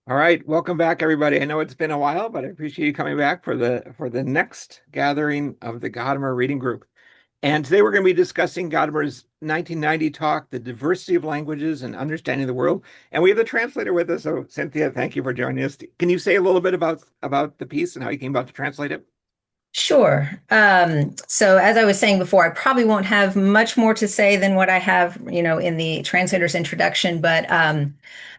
All right, welcome back, everybody. I know it's been a while, but I appreciate you coming back for the next gathering of the Gadamer Reading Group. And today we're going to be discussing Gadamer's 1990 talk, "The Diversity of Languages and Understanding the World." And we have the translator with us. So, Cynthia, thank you for joining us. Can you say a little bit about the piece and how you came about to translate it? Sure. So as I was saying before, I probably won't have much more to say than what I have, in the translator's introduction. But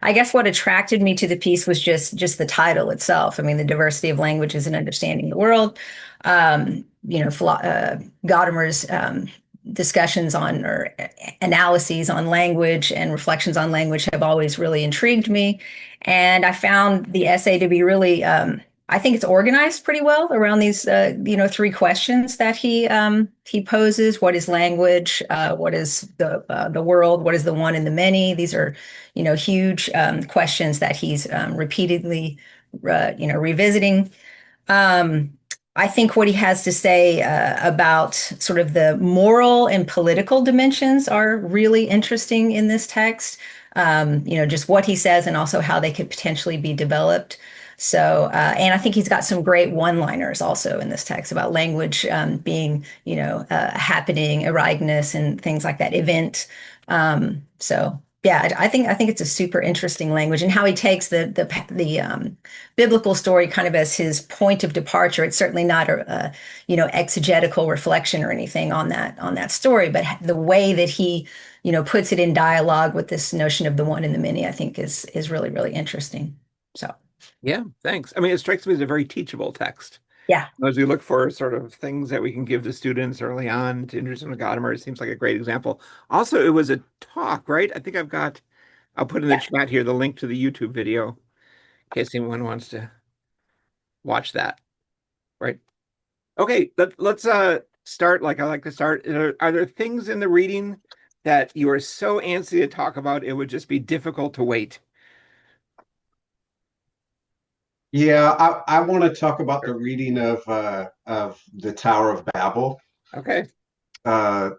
I guess what attracted me to the piece was just the title itself. I mean, the diversity of languages and understanding the world. Gadamer's discussions on or analyses on language and reflections on language have always really intrigued me, and I found the essay to be really I think it's organized pretty well around these, three questions that he poses. What is language? What is the world? What is the one and the many? These are, huge questions that he's repeatedly, revisiting. Um, I think what he has to say about sort of the moral and political dimensions are really interesting in this text. Just what he says and also how they could potentially be developed. So, and I think he's got some great one-liners also in this text about language being, happening, arriveness, and things like that, event. So, yeah, I think it's a super interesting language, and how he takes the biblical story kind of as his point of departure. It's certainly not a exegetical reflection or anything on that story, but the way that he puts it in dialogue with this notion of the one and the many, I think is really really interesting. So. Yeah, thanks. I mean, it strikes me as a very teachable text. Yeah. As we look for sort of things that we can give to students early on to introduce them to Gadamer, it seems like a great example. Also, it was a talk, right? I'll put in the Yeah. chat here the link to the YouTube video in case anyone wants to watch that, right? Okay, let's start like I like to start. Are there things in the reading that you are so antsy to talk about it would just be difficult to wait? Yeah, I want to talk about the reading of the Tower of Babel Okay. uh,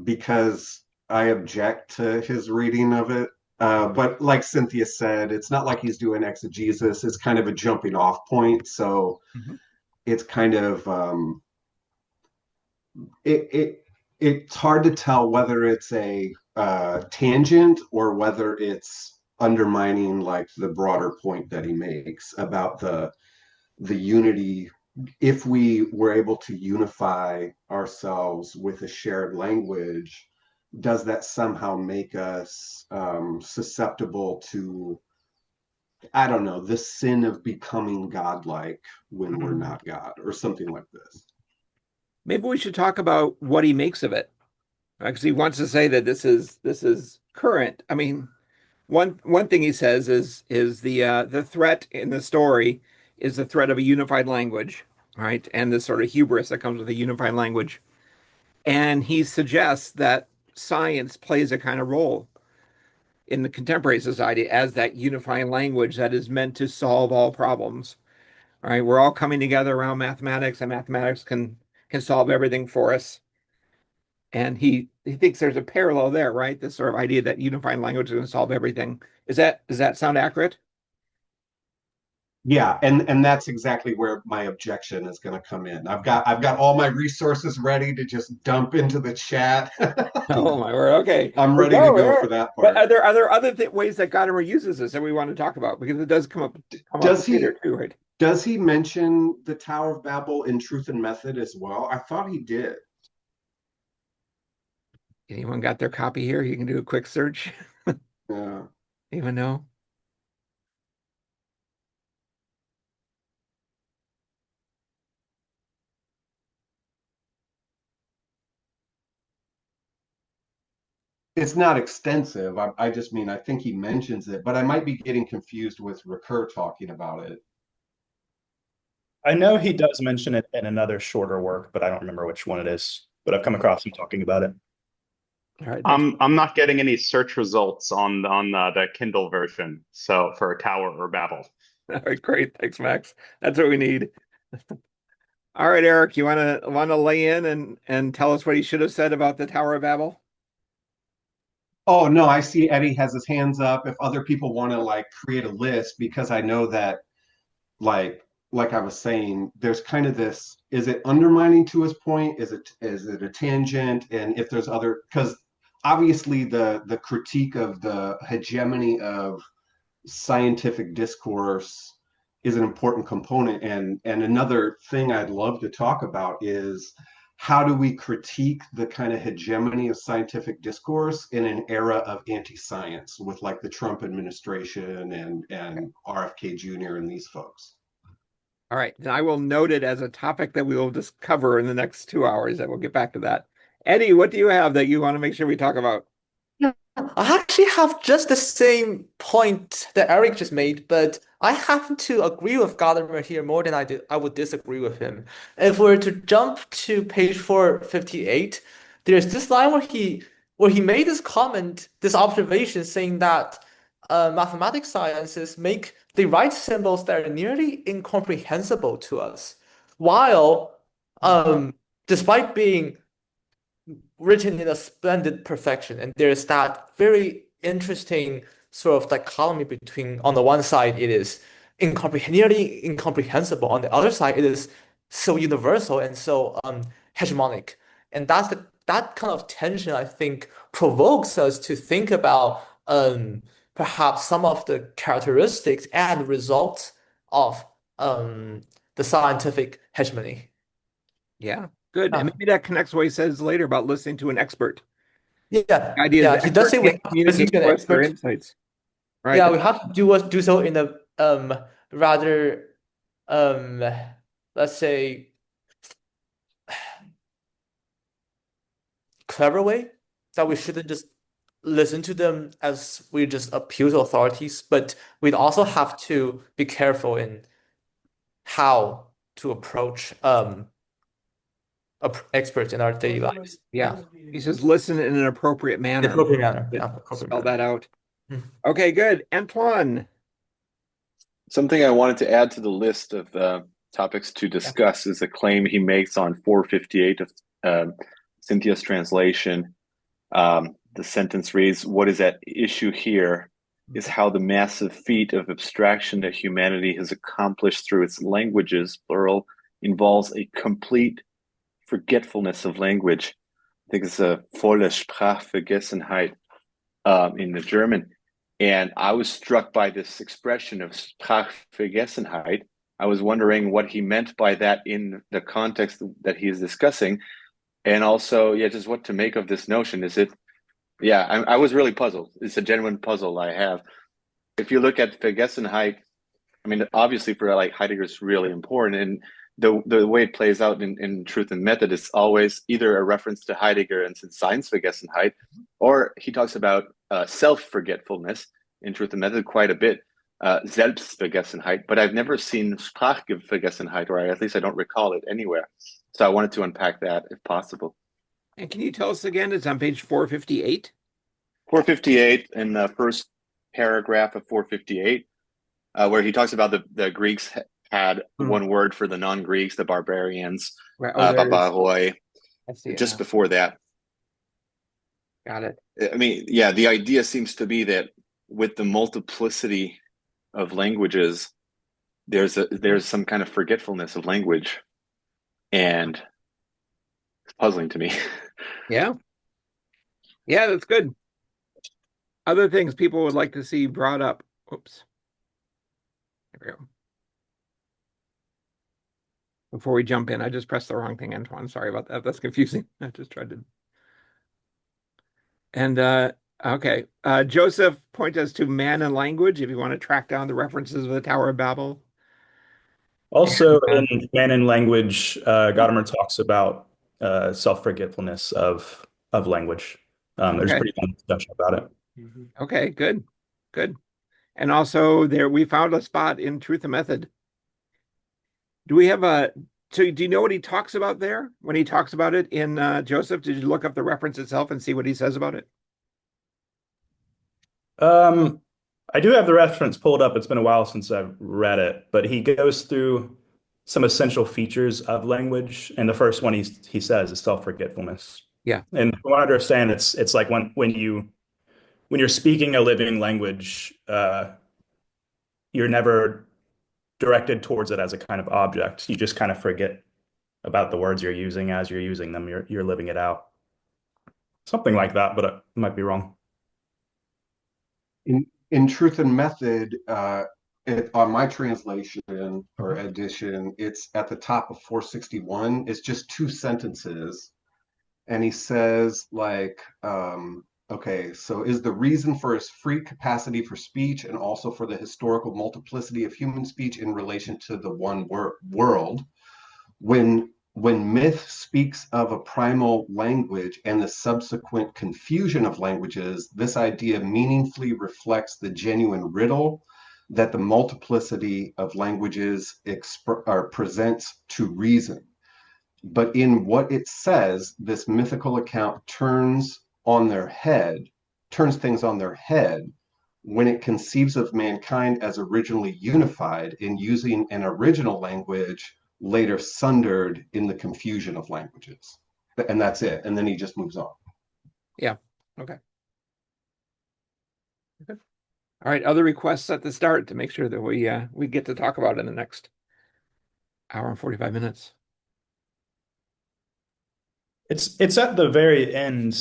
because I object to his reading of it. But like Cynthia said, it's not like he's doing exegesis. It's kind of a jumping off point. So Mhm. it's kind of it it's hard to tell whether it's a tangent or whether it's undermining like the broader point that he makes about the unity. If we were able to unify ourselves with a shared language, does that somehow make us susceptible to, I don't know, the sin of becoming godlike when we're Mhm. not God or something like this? Maybe we should talk about what he makes of it. Because he wants to say that this is current. I mean, one thing he says is the threat in the story is the threat of a unified language, right? And the sort of hubris that comes with a unified language. And he suggests that science plays a kind of role in the contemporary society as that unifying language that is meant to solve all problems. All right, we're all coming together around mathematics, and mathematics can solve everything for us. And he thinks there's a parallel there, right? This sort of idea that unifying language is going to solve everything. Does that sound accurate? Yeah, and that's exactly where my objection is going to come in. I've got all my resources ready to just dump into the chat. Oh my word. Okay. I'm Well, ready to go go there. for that But part. are there other ways that Gadamer uses this that we want to talk about? Because it does come up Does later he too, right? does he mention the Tower of Babel in Truth and Method as well? I thought he did. Anyone got their copy here? You can do a quick search. Yeah. Even know. It's not extensive. I just mean I think he mentions it, but I might be getting confused with Recur talking about it. I know he does mention it in another shorter work, but I don't remember which one it is. But I've come across him talking about it. All right, thanks. I'm not getting any search results on the Kindle version. So for Tower or Babel. All right, great. Thanks, Max. That's what we need. All right, Eric, you wanna lay in and tell us what he should have said about the Tower of Babel? Oh no, I see Eddie has his hands up. If other people want to like create a list, because I know that like like I was saying, there's kind of this, is it undermining to his point? Is it a tangent? And if there's other, because obviously the critique of the hegemony of scientific discourse is an important component. And another thing I'd love to talk about is how do we critique the kind of hegemony of scientific discourse in an era of anti-science with like the Trump administration and RFK Jr. and these folks. All right, then I will note it as a topic that we will just cover in the next 2 hours, and we'll get back to that. Eddie, what do you have that you want to make sure we talk about? Yeah, I actually have just the same point that Eric just made, but I happen to agree with Gadamer here more than I would disagree with him. If we're to jump to page 458, there's this line where he made this comment, this observation saying that mathematics sciences make they write symbols that are nearly incomprehensible to us, while despite being written in a splendid perfection. And there's that very interesting sort of dichotomy between, on the one side, it is nearly incomprehensible. On the other side, it is so universal and so hegemonic. And that kind of tension, I think, provokes us to think about perhaps some of the characteristics and results of the scientific hegemony. Yeah, good. And maybe that connects what he says later about listening to an expert. Yeah, The idea is yeah. the He does expert say we can't have to listen communicate to an to us their expert. insights, right? Yeah, we have to do so in a rather um let's say clever way, that we shouldn't just listen to them as we just appeal to authorities, but we'd also have to be careful in how to approach experts in our daily lives. Yeah. He says listen in an appropriate The manner. appropriate manner. Yeah, appropriate Spell manner. that out. Mhm. Okay, good. Antoine. Something I wanted to add to the list of topics to discuss is a claim he makes on 458 of Cynthia's translation. The sentence reads, "What is at issue here is how the massive feat of abstraction that humanity has accomplished through its languages, plural, involves a complete forgetfulness of language." I think it's a volle Sprachvergessenheit in the German. And I was struck by this expression of Sprachvergessenheit. I was wondering what he meant by that in the context that he is discussing. And also, yeah, just what to make of this notion. Is it, yeah, I was really puzzled. It's a genuine puzzle I have. If you look at Vergessenheit, I mean, obviously for like Heidegger is really important. And the way it plays out in Truth and Method is always either a reference to Heidegger and Seinsvergessenheit, or he talks about self-forgetfulness in Truth and Method quite a bit, Selbstvergessenheit, but I've never seen Sprachvergessenheit, or at least I don't recall it anywhere. So I wanted to unpack that if possible. And can you tell us again? It's on page 458. 458 in the first paragraph of 458, where he talks about the Greeks had one word for the non-Greeks, the barbarians, Right. babaroi, I see it just now. before that. Got it. I mean, yeah, the idea seems to be that with the multiplicity of languages, there's some kind of forgetfulness of language, and it's puzzling to me. Yeah. Yeah, that's good. Other things people would like to see brought up. Oops. There we go. Before we jump in, I just pressed the wrong thing, Antoine. Sorry about that. That's confusing. I just tried to. And okay. Joseph, point us to Man and Language if you want to track down the references of the Tower of Babel. Also, And, in Man and Language, Gadamer talks about self-forgetfulness of language. There's a Okay. pretty long discussion about it. Okay, good. Good. And also there we found a spot in Truth and Method. Do we have so do you know what he talks about there when he talks about it in Joseph? Did you look up the reference itself and see what he says about it? I do have the reference pulled up. It's been a while since I've read it, but he goes through some essential features of language, and the first one he says is self-forgetfulness. Yeah. And from what I understand, it's like when you when you're speaking a living language, you're never directed towards it as a kind of object. You just kind of forget about the words you're using as you're using them. You're living it out. Something like that, but I might be wrong. In Truth and Method, on my translation or Mhm. edition, it's at the top of 461. It's just two sentences, and he says like, okay, so is the reason for his free capacity for speech and also for the historical multiplicity of human speech in relation to the one world. When myth speaks of a primal language and the subsequent confusion of languages, this idea meaningfully reflects the genuine riddle that the multiplicity of languages presents to reason. But in what it says, this mythical account turns things on their head when it conceives of mankind as originally unified in using an original language later sundered in the confusion of languages. And that's it. And then he just moves on. Yeah. Okay. Good. All right. Other requests at the start to make sure that we get to talk about it in the next hour and 45 minutes. It's at the very end.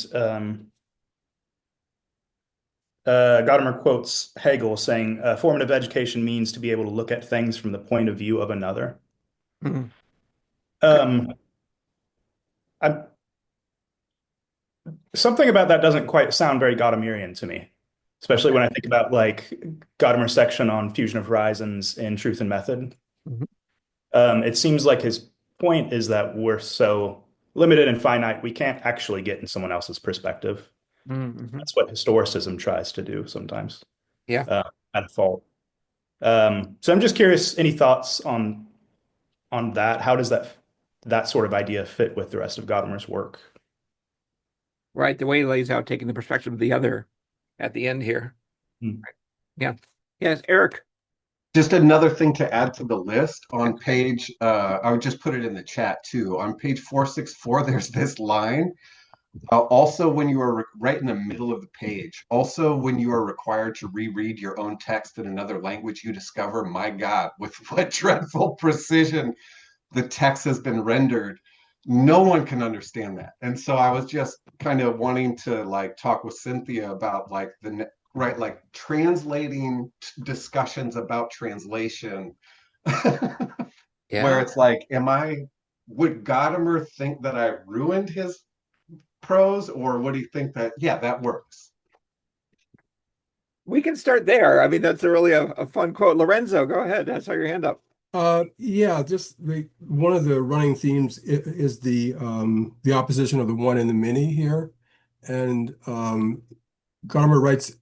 Gadamer quotes Hegel saying, "Formative education means to be able to look at things from the point of view of another." Mhm. Um, I, Something about that doesn't quite sound very Gadamerian to me, especially Okay. when I think about like Gadamer's section on fusion of horizons in Truth and Method. Mhm. It seems like his point is that we're so limited and finite, we can't actually get in someone else's perspective. Mhm. That's what historicism tries to do sometimes, Yeah. uh, at a fault. So I'm just curious, any thoughts on that? How does that sort of idea fit with the rest of Gadamer's work? Right. The way he lays out taking the perspective of the other at the end here. Hmm. Yeah. Yes, Eric. Just another thing to add to the list on Okay. page, I would just put it in the chat too. On page 464, there's this line. Also, when you are right in the middle of the page, also when you are required to reread your own text in another language, you discover, my God, with what dreadful precision the text has been rendered. No one can understand that. And so I was just kind of wanting to like talk with Cynthia about like right, like translating discussions about translation, where Yeah. it's like, would Gadamer think that I ruined his prose, or would he think that, yeah, that works? We can start there. I mean, that's really a fun quote. Lorenzo, go ahead. I saw your hand up. Yeah, just one of the running themes is the opposition of the one and the many here, and Gadamer writes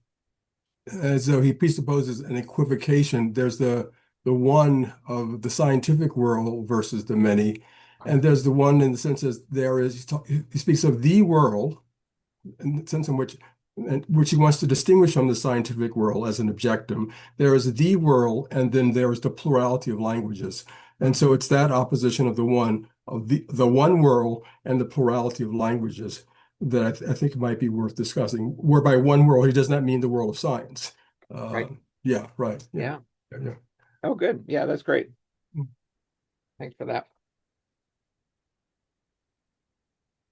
as though he presupposes an equivocation. There's the one of the scientific world versus the many, and there's the one in the sense that he speaks of the world in the sense in which he wants to distinguish from the scientific world as an objectum. There is the world, and then there is the plurality of languages. And so it's that opposition of the one world and the plurality of languages that I think might be worth discussing. Whereby one world, he does not mean the world of science. Right. Yeah, right. Yeah, Yeah. yeah. Oh, good. Yeah, that's great. Thanks for that.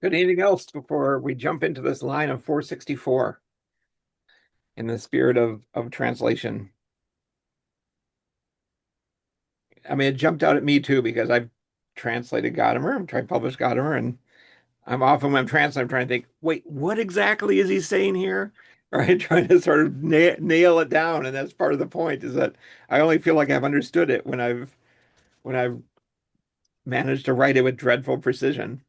Good. Anything else before we jump into this line of 464 in the spirit of translation? I mean, it jumped out at me too because I've translated Gadamer. I'm trying to publish Gadamer, and I'm often when I'm translating, I'm trying to think, wait, what exactly is he saying here? Right, trying to sort of nail it down, and that's part of the point is that I only feel like I've understood it when I've managed to write it with dreadful precision.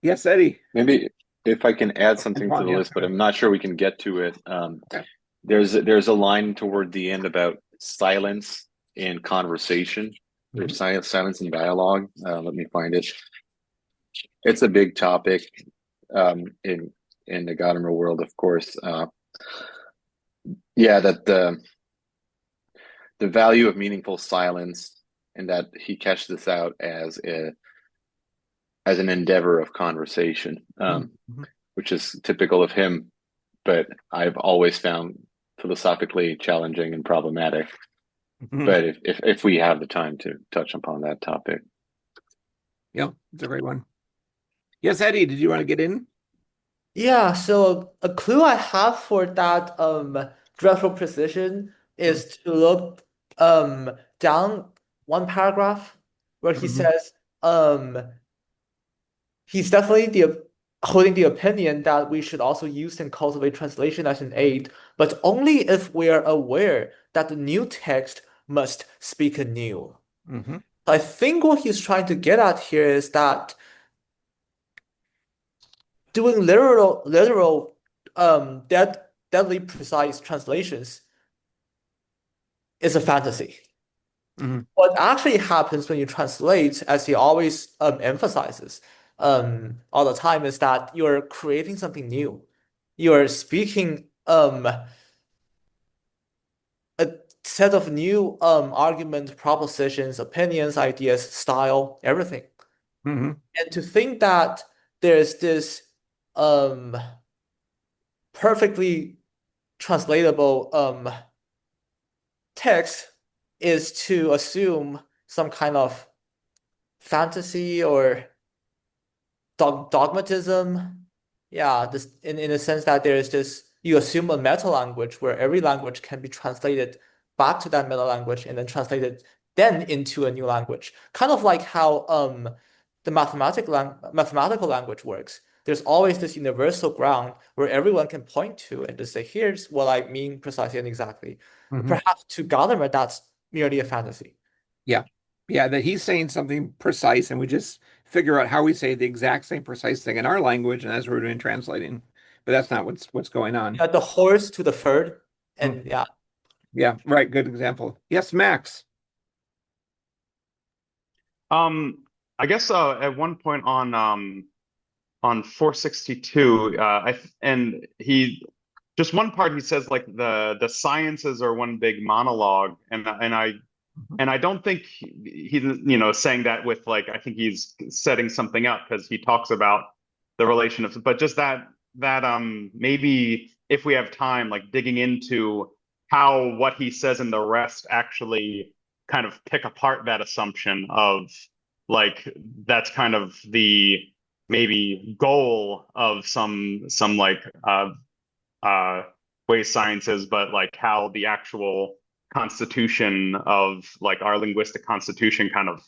Yes, Eddie. Maybe if I can add something to Antoine, the yes. list, but I'm not sure we can get to it. Okay. There's a line toward the end about silence in conversation. There's silence in dialogue. Let me find it. It's a big topic in the Gadamer world, of course. Yeah, that the value of meaningful silence, and that he cashed this out as an endeavor of conversation, Mhm. which is typical of him. but I've always found philosophically challenging and problematic. Mhm. But if we have the time to touch upon that topic. Yeah, it's a great one. Yes, Eddie, did you want to get in? Yeah, so a clue I have for that dreadful precision Mm. is to look down one paragraph where he Mhm. says he's definitely holding the opinion that we should also use and cultivate translation as an aid, but only if we are aware that the new text must speak anew. Mhm. I think what he's trying to get at here is that doing literal, deadly precise translations is a fantasy. Mhm. What actually happens when you translate, as he always emphasizes all the time, is that you're creating something new. You're speaking a set of new argument, propositions, opinions, ideas, style, everything. Mhm. And to think that there's this um, perfectly translatable text is to assume some kind of fantasy or dogmatism. Yeah, this in a sense that there is this you assume a meta language where every language can be translated back to that meta language and then translated then into a new language. Kind of like how the mathematical language works. There's always this universal ground where everyone can point to and just say, here's what I mean precisely and exactly. But Mhm. perhaps to Gadamer, that's merely a fantasy. Yeah. Yeah, that he's saying something precise and we just figure out how we say the exact same precise thing in our language and as we're doing translating. But that's not what's going on. The horse to the third, Mm. and yeah. Yeah, right. Good example. Yes, Max. Um, I guess at one point on 462, and he just one part he says like the sciences are one big monologue, and I don't think he's saying that with like I think he's setting something up because he talks about the relation of but just that maybe if we have time like digging into how what he says in the rest actually kind of pick apart that assumption of like that's kind of the maybe goal of some like uh way sciences, but like how the actual constitution of like our linguistic constitution kind of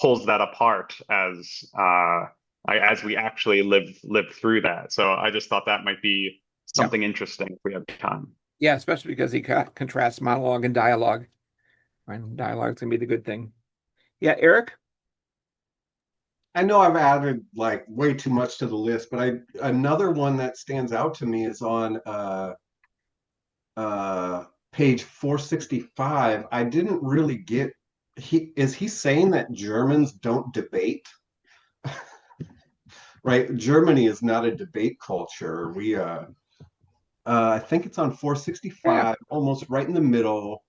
pulls that apart as we actually live through that. So I just thought that might be Yeah. something interesting if we have time. Yeah, especially because he contrasts monologue and dialogue. And dialogue's gonna be the good thing. Yeah, Eric? I know I've added like way too much to the list, but I another one that stands out to me is on uh page 465. I didn't really get he saying that Germans don't debate? Right? Germany is not a debate culture. We I think it's on Yeah. 465, almost right in the middle.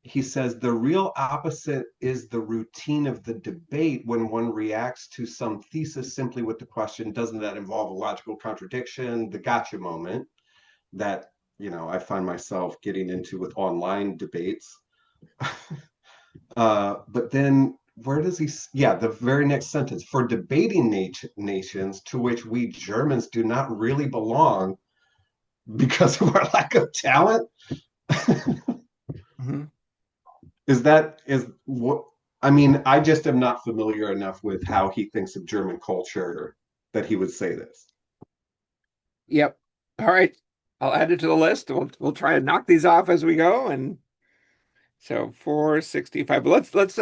He says the real opposite is the routine of the debate when one reacts to some thesis simply with the question, doesn't that involve a logical contradiction? The gotcha moment that, I find myself getting into with online debates. But then where does he, yeah, the very next sentence, for debating nations to which we Germans do not really belong because of our lack of talent. Hmm. Is what I mean, I just am not familiar enough with how he thinks of German culture that he would say this. Yep. All right. I'll add it to the list. We'll try to knock these off as we go. And so 465. But let's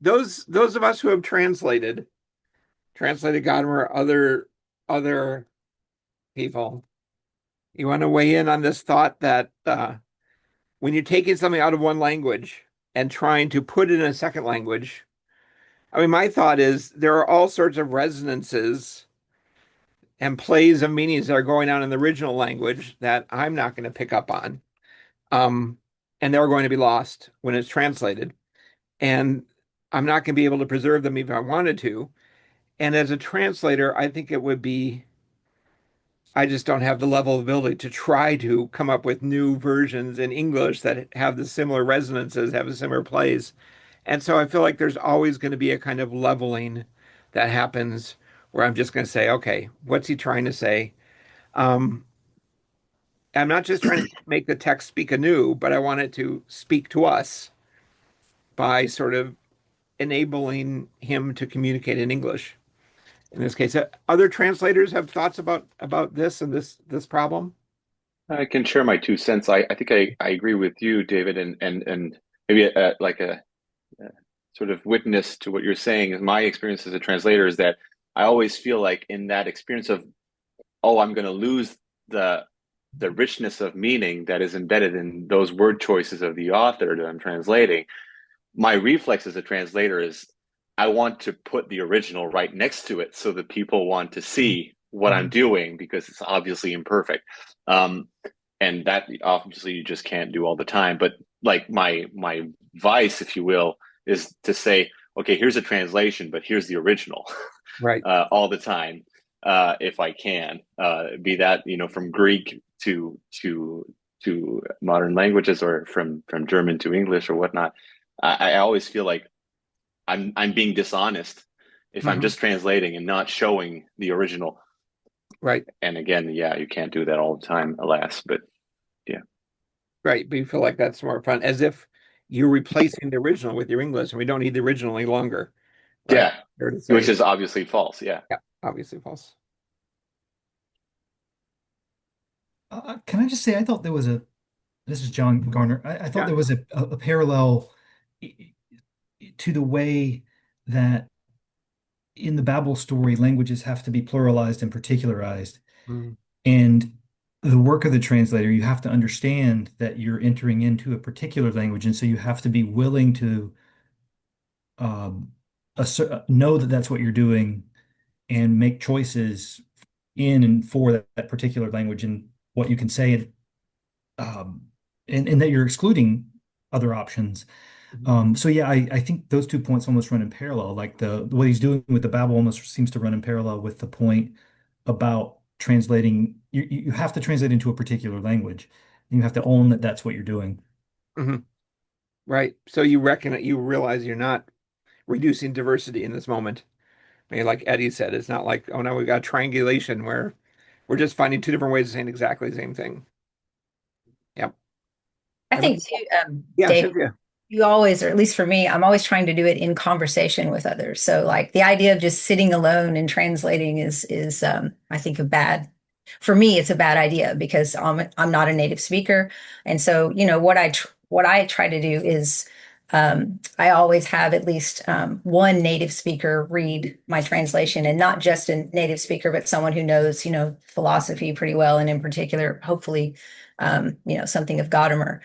those of us who have translated Gadamer, other people, you want to weigh in on this thought that when you're taking something out of one language and trying to put it in a second language, I mean, my thought is there are all sorts of resonances and plays of meanings that are going on in the original language that I'm not going to pick up on. Um, and they're going to be lost when it's translated. And I'm not going to be able to preserve them if I wanted to. And as a translator, I think it would be I just don't have the level of ability to try to come up with new versions in English that have the similar resonances, have a similar plays. And so I feel like there's always going to be a kind of leveling that happens where I'm just going to say, okay, what's he trying to say? Um, I'm not just trying to make the text speak anew, but I want it to speak to us by sort of enabling him to communicate in English. In this case, other translators have thoughts about this and this problem. I can share my 2 cents. I think I agree with you, David, and maybe like a sort of witness to what you're saying. My experience as a translator is that I always feel like in that experience of, oh, I'm going to lose the the richness of meaning that is embedded in those word choices of the author that I'm translating. My reflex as a translator is I want to put the original right next to it so that people want to see what I'm doing because it's obviously imperfect. Um, and that obviously you just can't do all the time. But like my vice, if you will, is to say, okay, here's a translation, but here's the original Right. all the time, if I can, be that from Greek to modern languages or from German to English or whatnot. I always feel like I'm being dishonest if I'm Hmm. just translating and not showing the original. Right. And again, yeah, you can't do that all the time, alas. But yeah, Right. But you feel like that's more fun, as if you're replacing the original with your English, and we don't need the original any longer. Right. yeah, Fair to which say. is obviously false. Yeah, Yeah, obviously false. Can I just say, I thought there was this is John Garner. I thought Yeah. there was a parallel to the way that in the Babel story, languages have to be pluralized and particularized. Mm. And the work of the translator, you have to understand that you're entering into a particular language. And so you have to be willing to um, know that that's what you're doing and make choices in and for that particular language and what you can say, um, and that you're excluding other options. So yeah, I think those 2 points almost run in parallel. Like what he's doing with the Babel almost seems to run in parallel with the point about translating. You have to translate into a particular language, and you have to own that that's what you're doing. Hmm. Right. So you reckon it, you realize you're not reducing diversity in this moment. I mean, like Eddie said, it's not like, oh, now we've got triangulation where we're just finding two different ways of saying exactly the same thing. Yep. I And think too, yeah, Dave, Cynthia. you always, or at least for me, I'm always trying to do it in conversation with others. So like the idea of just sitting alone and translating is I think a bad, for me, it's a bad idea because I'm not a native speaker. And so, what I try to do is I always have at least one native speaker read my translation, and not just a native speaker, but someone who knows, philosophy pretty well, and in particular, hopefully, something of Gadamer,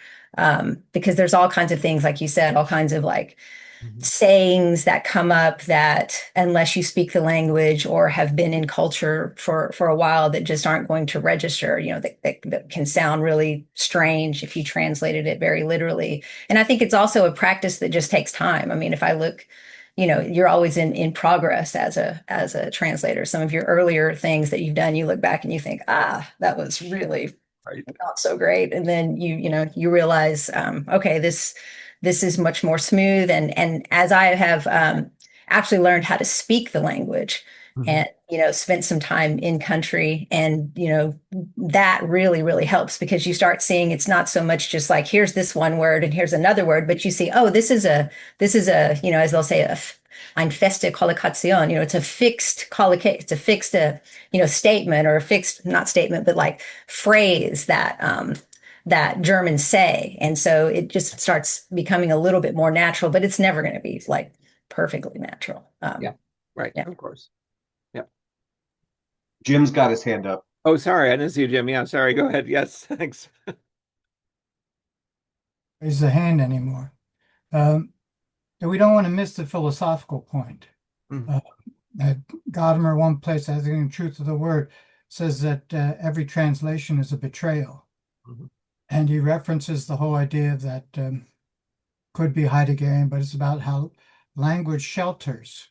because there's all kinds of things, like you said, all kinds of like Mhm. sayings that come up that unless you speak the language or have been in culture for a while, that just aren't going to register, that can sound really strange if you translated it very literally. And I think it's also a practice that just takes time. I mean, if I look, you're always in progress as a translator. Some of your earlier things that you've done, you look back and you think, that was really Right. not so great, and then you realize, okay, this is much more smooth. And as I have actually learned how to speak the language, Mhm. and spent some time in country, and that really helps, because you start seeing it's not so much just like here's this one word and here's another word, but you see, oh, this is a as they'll say, ein feste Kollokation. It's a fixed collocation, it's a fixed statement, or a fixed, not statement, but like phrase that Germans say. And so it just starts becoming a little bit more natural, but it's never going to be like perfectly natural. Yeah. Right. Yeah. Of course. Yeah. Jim's got his hand up. Oh, sorry. I didn't see you, Jim. Yeah. Sorry. Go ahead. Yes. Thanks. Raise the hand anymore. And we don't want to miss the philosophical point. Mhm. Uh, Gadamer, one place, I think, in Truth of the Word, says that every translation is a betrayal. Mhm. And he references the whole idea that could be Heideggerian, but it's about how language shelters.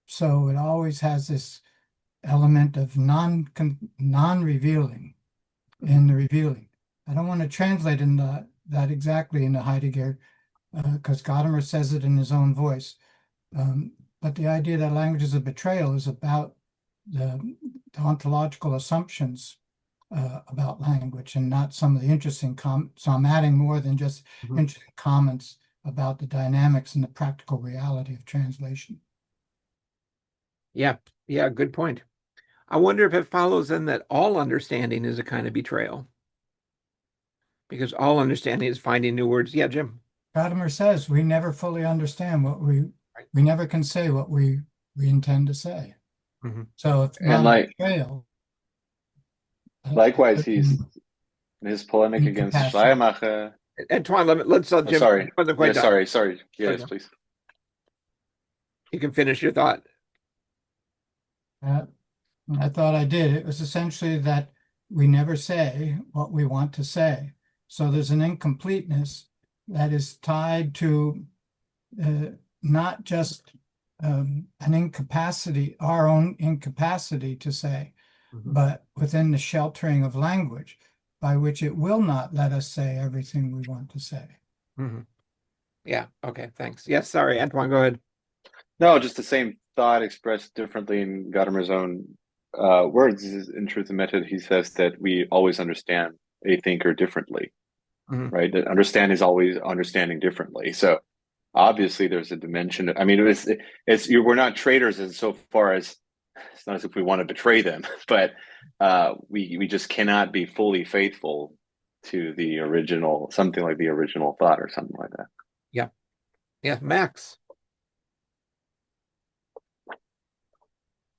So it always has this element of non-revealing in the revealing. I don't want to translate that exactly into Heidegger, because Gadamer says it in his own voice. But the idea that language is a betrayal is about the ontological assumptions about language, and not some of the interesting so I'm adding more than just interesting comments about the dynamics and the practical reality of translation. Yeah, yeah, good point. I wonder if it follows then that all understanding is a kind of betrayal, because all understanding is finding new words. Yeah, Jim. Gadamer says we never fully understand what we never can say what we intend to say. So it's And not a betrayal. likewise, he's in his polemic against Incapacity. Schleiermacher. Antoine, let's Oh, Jim. sorry. Wasn't quite Yeah, done. sorry. Sorry, Yes, Jim. please. You can finish your thought. I thought I did. It was essentially that we never say what we want to say. So there's an incompleteness that is tied to not just an incapacity, our own incapacity to say, but within the sheltering of language, by which it will not let us say everything we want to say. Yeah, okay, thanks. Yes, sorry, Antoine, go ahead. No, just the same thought expressed differently in Gadamer's own words. In Truth and Method, he says that we always understand a thinker differently, right? That understand is always understanding differently. So obviously, there's a dimension. I mean, we're not traitors in so far as it's not as if we want to betray them, but we just cannot be fully faithful to the original, something like the original thought or something like that. Yeah, Max.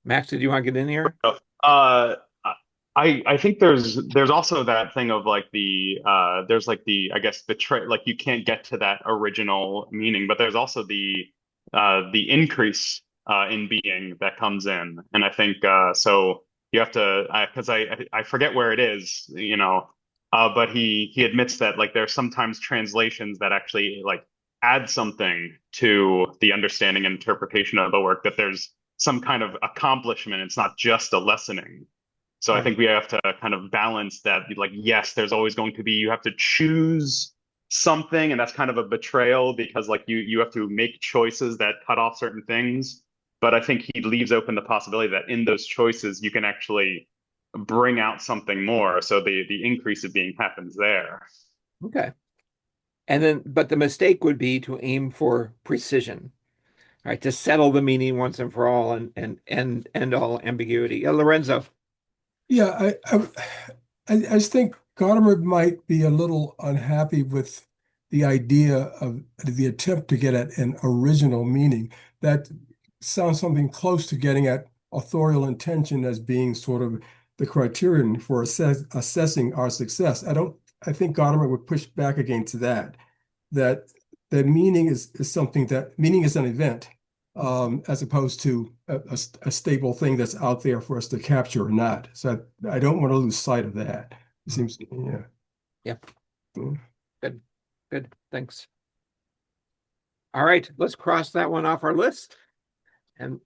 Max, did you want to get in here? I think there's also that thing of like there's like the I guess betray, like you can't get to that original meaning, but there's also the increase in being that comes in, and I think so you have to because I forget where it is, but he admits that like there's sometimes translations that actually like add something to the understanding and interpretation of the work, that there's some kind of accomplishment. It's not just a lessening. So I think we have to kind of balance that. Like, yes, there's always going to be, you have to choose something, and that's kind of a betrayal because like you have to make choices that cut off certain things. But I think he leaves open the possibility that in those choices you can actually bring out something more. So the increase of being happens there. Okay. And then, but the mistake would be to aim for precision, right? To settle the meaning once and for all and end all ambiguity. Yeah, Lorenzo. Yeah, I just think Gadamer might be a little unhappy with the idea of the attempt to get at an original meaning. That sounds something close to getting at authorial intention as being sort of the criterion for assessing our success. I think Gadamer would push back against that meaning is something that meaning is an event, as opposed to a stable thing that's out there for us to capture or not. So I don't want to lose sight of that. It seems, yeah. Yep. Good. Thanks. All right, let's cross that one off our list and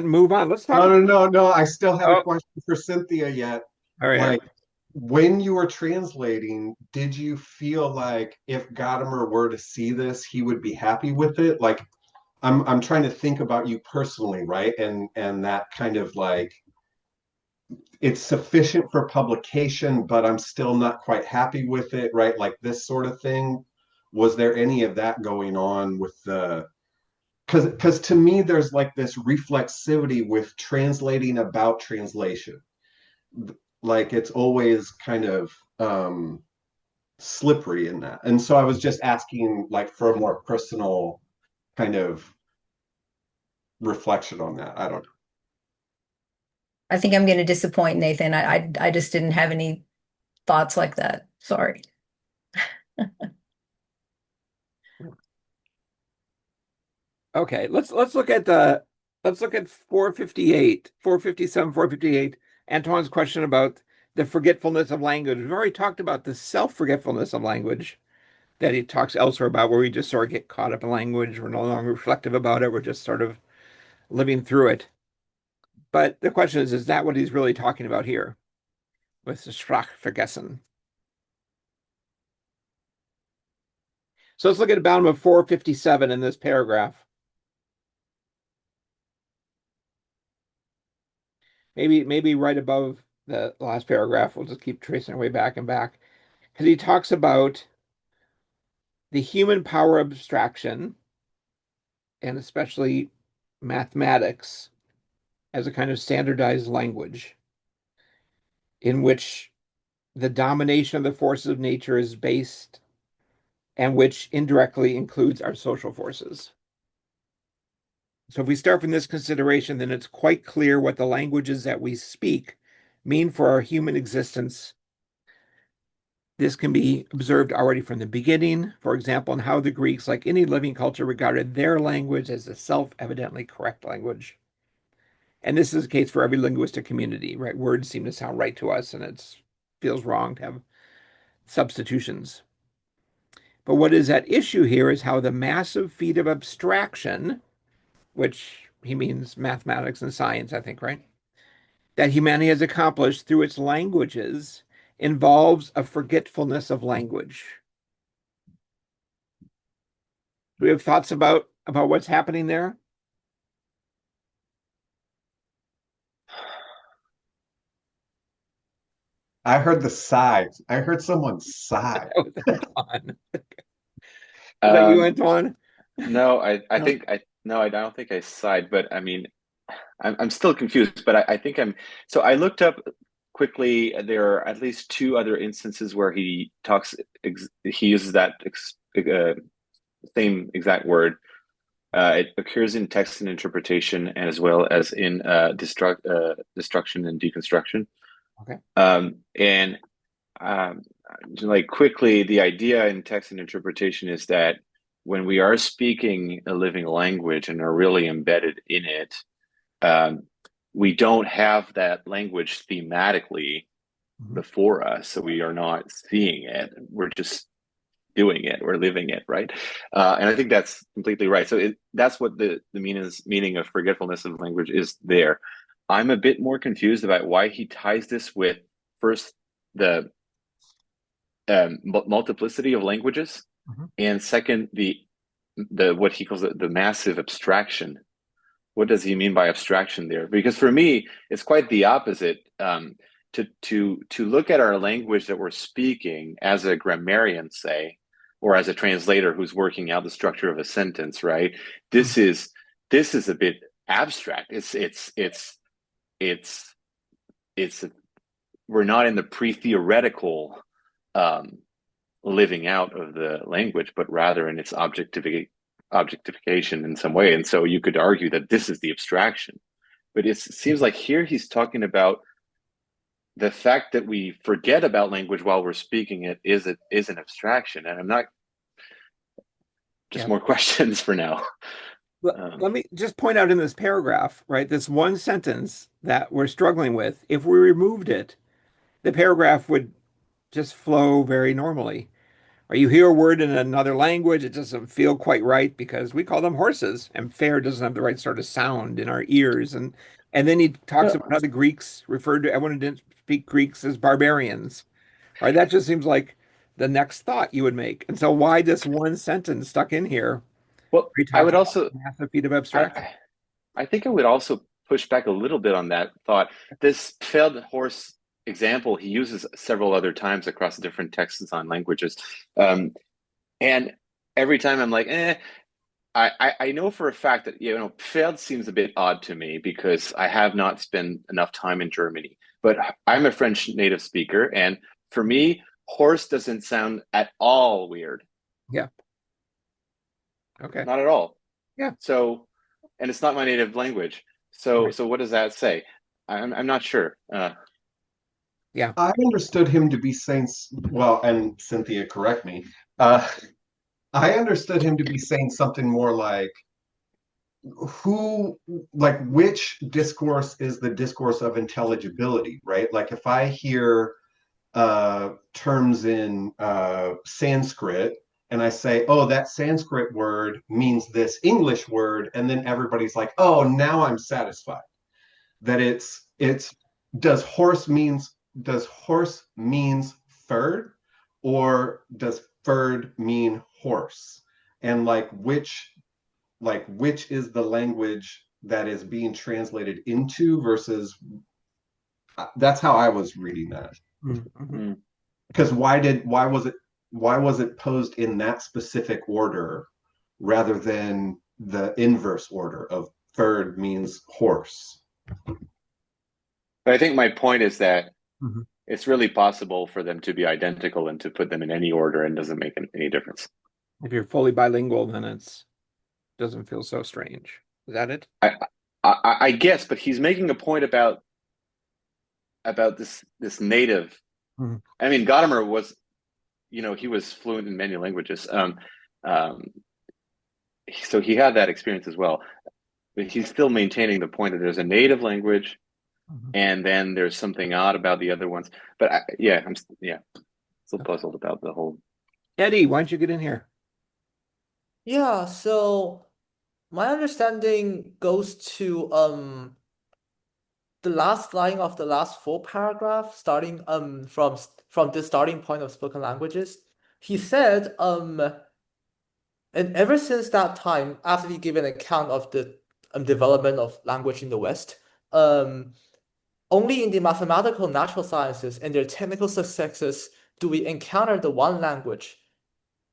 move on. Let's talk. No. I still have a question for Cynthia yet. All right. Like, when you were translating, did you feel like if Gadamer were to see this, he would be happy with it? Like, I'm trying to think about you personally, right? And that kind of like it's sufficient for publication, but I'm still not quite happy with it, right? Like this sort of thing. Was there any of that going on with the because to me there's like this reflexivity with translating about translation. Like it's always kind of slippery in that. And so I was just asking like for a more personal kind of reflection on that. I don't know. I think I'm going to disappoint Nathan. I just didn't have any thoughts like that. Sorry. Okay, let's look at 458, 457, 458. Antoine's question about the forgetfulness of language. We've already talked about the self-forgetfulness of language that he talks elsewhere about, where we just sort of get caught up in language. We're no longer reflective about it. We're just sort of living through it. But the question is that what he's really talking about here with the Sprachvergessen? So let's look at the bottom of 457 in this paragraph. Maybe right above the last paragraph. We'll just keep tracing our way back and back. Because he talks about the human power of abstraction, and especially mathematics, as a kind of standardized language in which the domination of the forces of nature is based and which indirectly includes our social forces. So if we start from this consideration, then it's quite clear what the languages that we speak mean for our human existence. This can be observed already from the beginning, for example, in how the Greeks, like any living culture, regarded their language as a self-evidently correct language. And this is the case for every linguistic community, right? Words seem to sound right to us, and it feels wrong to have substitutions. But what is at issue here is how the massive feat of abstraction, which he means mathematics and science, I think, right? That humanity has accomplished through its languages involves a forgetfulness of language. Do we have thoughts about what's happening there? I heard the sigh. I heard someone sigh. Oh, that's Antoine. Is that you, Antoine? No, I No. think no, I don't think I sighed, but I mean, I'm still confused, but I think so I looked up quickly. There are at least two other instances where he uses that same exact word. It occurs in text and interpretation, and as well as in destruction and deconstruction. Okay. And like quickly, the idea in text and interpretation is that when we are speaking a living language and are really embedded in it, we don't have that language thematically before us, so we are not seeing it. We're just doing it. We're living it, right? And I think that's completely right. So that's what the meaning of forgetfulness of language is there. I'm a bit more confused about why he ties this with first the multiplicity of languages, and second the what he calls the massive abstraction. What does he mean by abstraction there? Because for me, it's quite the opposite. To look at our language that we're speaking as a grammarian, say, or as a translator who's working out the structure of a sentence, right? This is a bit abstract. We're not in the pre-theoretical living out of the language, but rather in its objectification in some way. And so you could argue that this is the abstraction. But it seems like here he's talking about the fact that we forget about language while we're speaking it is an abstraction. And I'm not just more questions for now. Let me just point out in this paragraph, right, this one sentence that we're struggling with, if we removed it, the paragraph would just flow very normally. Or you hear a word in another language, it doesn't feel quite right because we call them horses, and fair doesn't have the right sort of sound in our ears. And then he talks about how the Greeks referred to everyone who didn't speak Greeks as barbarians. Right? That just seems like the next thought you would make. And so why this one sentence stuck in here? Well, I would also massive feat of abstraction. I think I would also push back a little bit on that thought. This failed horse example he uses several other times across different texts on languages, and every time I'm like, I know for a fact that failed seems a bit odd to me because I have not spent enough time in Germany, but I'm a French native speaker, and for me, horse doesn't sound at all weird. Yeah. Okay. Not at all. Yeah. So, and it's not my native language. So, Right. so what does that say? I'm not sure. Yeah. I understood him to be saying, well, and Cynthia, correct me. I understood him to be saying something more like, which discourse is the discourse of intelligibility, right? Like if I hear terms in Sanskrit and I say, oh, that Sanskrit word means this English word, and then everybody's like, oh, now I'm satisfied. that it's does horse means third, or does third mean horse? And which is the language that is being translated into versus that's how I was reading that. Mm-hmm. Because why was it posed in that specific order rather than the inverse order of third means horse? But I think my point is that Mm-hmm. it's really possible for them to be identical and to put them in any order and doesn't make any difference. If you're fully bilingual, then it's doesn't feel so strange. Is that it? I guess, but he's making a point about this native. Mm-hmm. I mean, Gadamer was, he was fluent in many languages. So he had that experience as well. But he's still maintaining the point that there's a native language, Mm-hmm. and then there's something odd about the other ones. But I'm still puzzled about the whole. Eddie, why don't you get in here? Yeah, so my understanding goes to the last line of the last full paragraph, starting from the starting point of spoken languages. He said, and ever since that time, after he gave an account of the development of language in the West, only in the mathematical natural sciences and their technical successes do we encounter the one language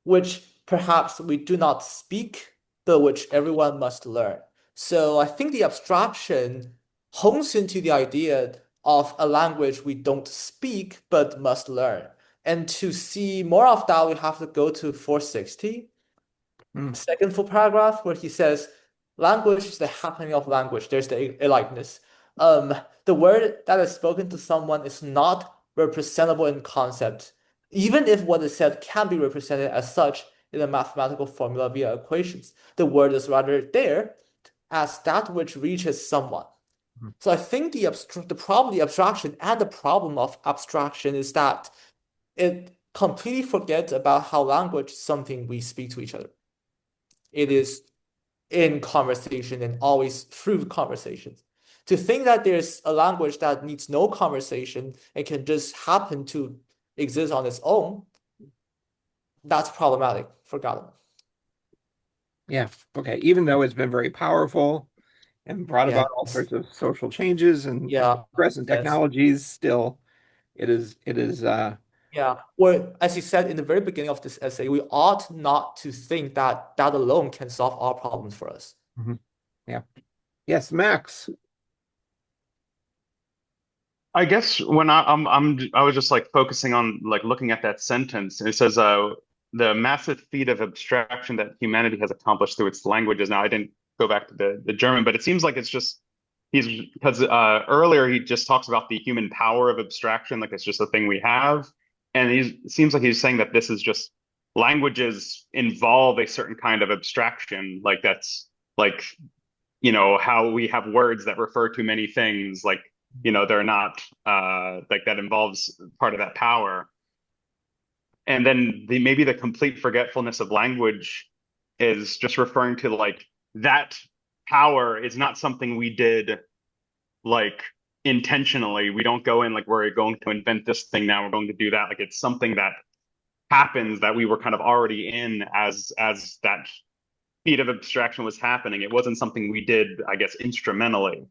which perhaps we do not speak, but which everyone must learn. So I think the abstraction hones into the idea of a language we don't speak but must learn. And to see more of that, we have to go to 460, second full paragraph, where he says, language is the happening of language. There's the aliveness. The word that is spoken to someone is not representable in concept, even if what is said can be represented as such in a mathematical formula via equations. The word is rather there as that which reaches someone. So I think the abstraction and the problem of abstraction is that it completely forgets about how language is something we speak to each other. It is in conversation and always through conversations. To think that there's a language that needs no conversation and can just happen to exist on its own, that's problematic for Gadamer. Yeah. Okay. Even though it's been very powerful and brought about all Yes. sorts of social changes and Yeah. progress in Yes. technologies, still it is Yeah. Well, as you said in the very beginning of this essay, we ought not to think that that alone can solve all problems for us. yeah. Yes, Max. I guess when I was just like focusing on like looking at that sentence, and it says the massive feat of abstraction that humanity has accomplished through its languages. Now I didn't go back to the German, but it seems like it's just he's because earlier he just talks about the human power of abstraction, like it's just a thing we have, and it seems like he's saying that this is just languages involve a certain kind of abstraction, like that's like how we have words that refer to many things, like they're not like that involves part of that power. And then maybe the complete forgetfulness of language is just referring to like that power is not something we did like intentionally. We don't go in like we're going to invent this thing now, we're going to do that. Like it's something that happens that we were kind of already in as that feat of abstraction was happening. It wasn't something we did, I guess, instrumentally.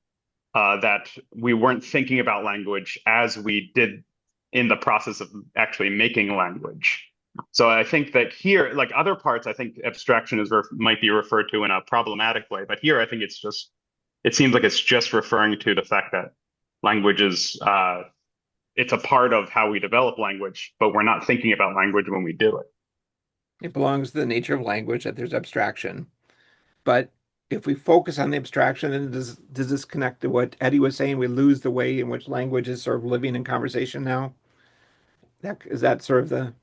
That we weren't thinking about language as we did in the process of actually making language. So I think that here, like other parts, I think abstraction might be referred to in a problematic way. But here, I think it seems like it's just referring to the fact that language is, it's a part of how we develop language, but we're not thinking about language when we do it. It belongs to the nature of language that there's abstraction. But if we focus on the abstraction, then does this connect to what Eddie was saying? We lose the way in which language is sort of living in conversation now. Is that sort of the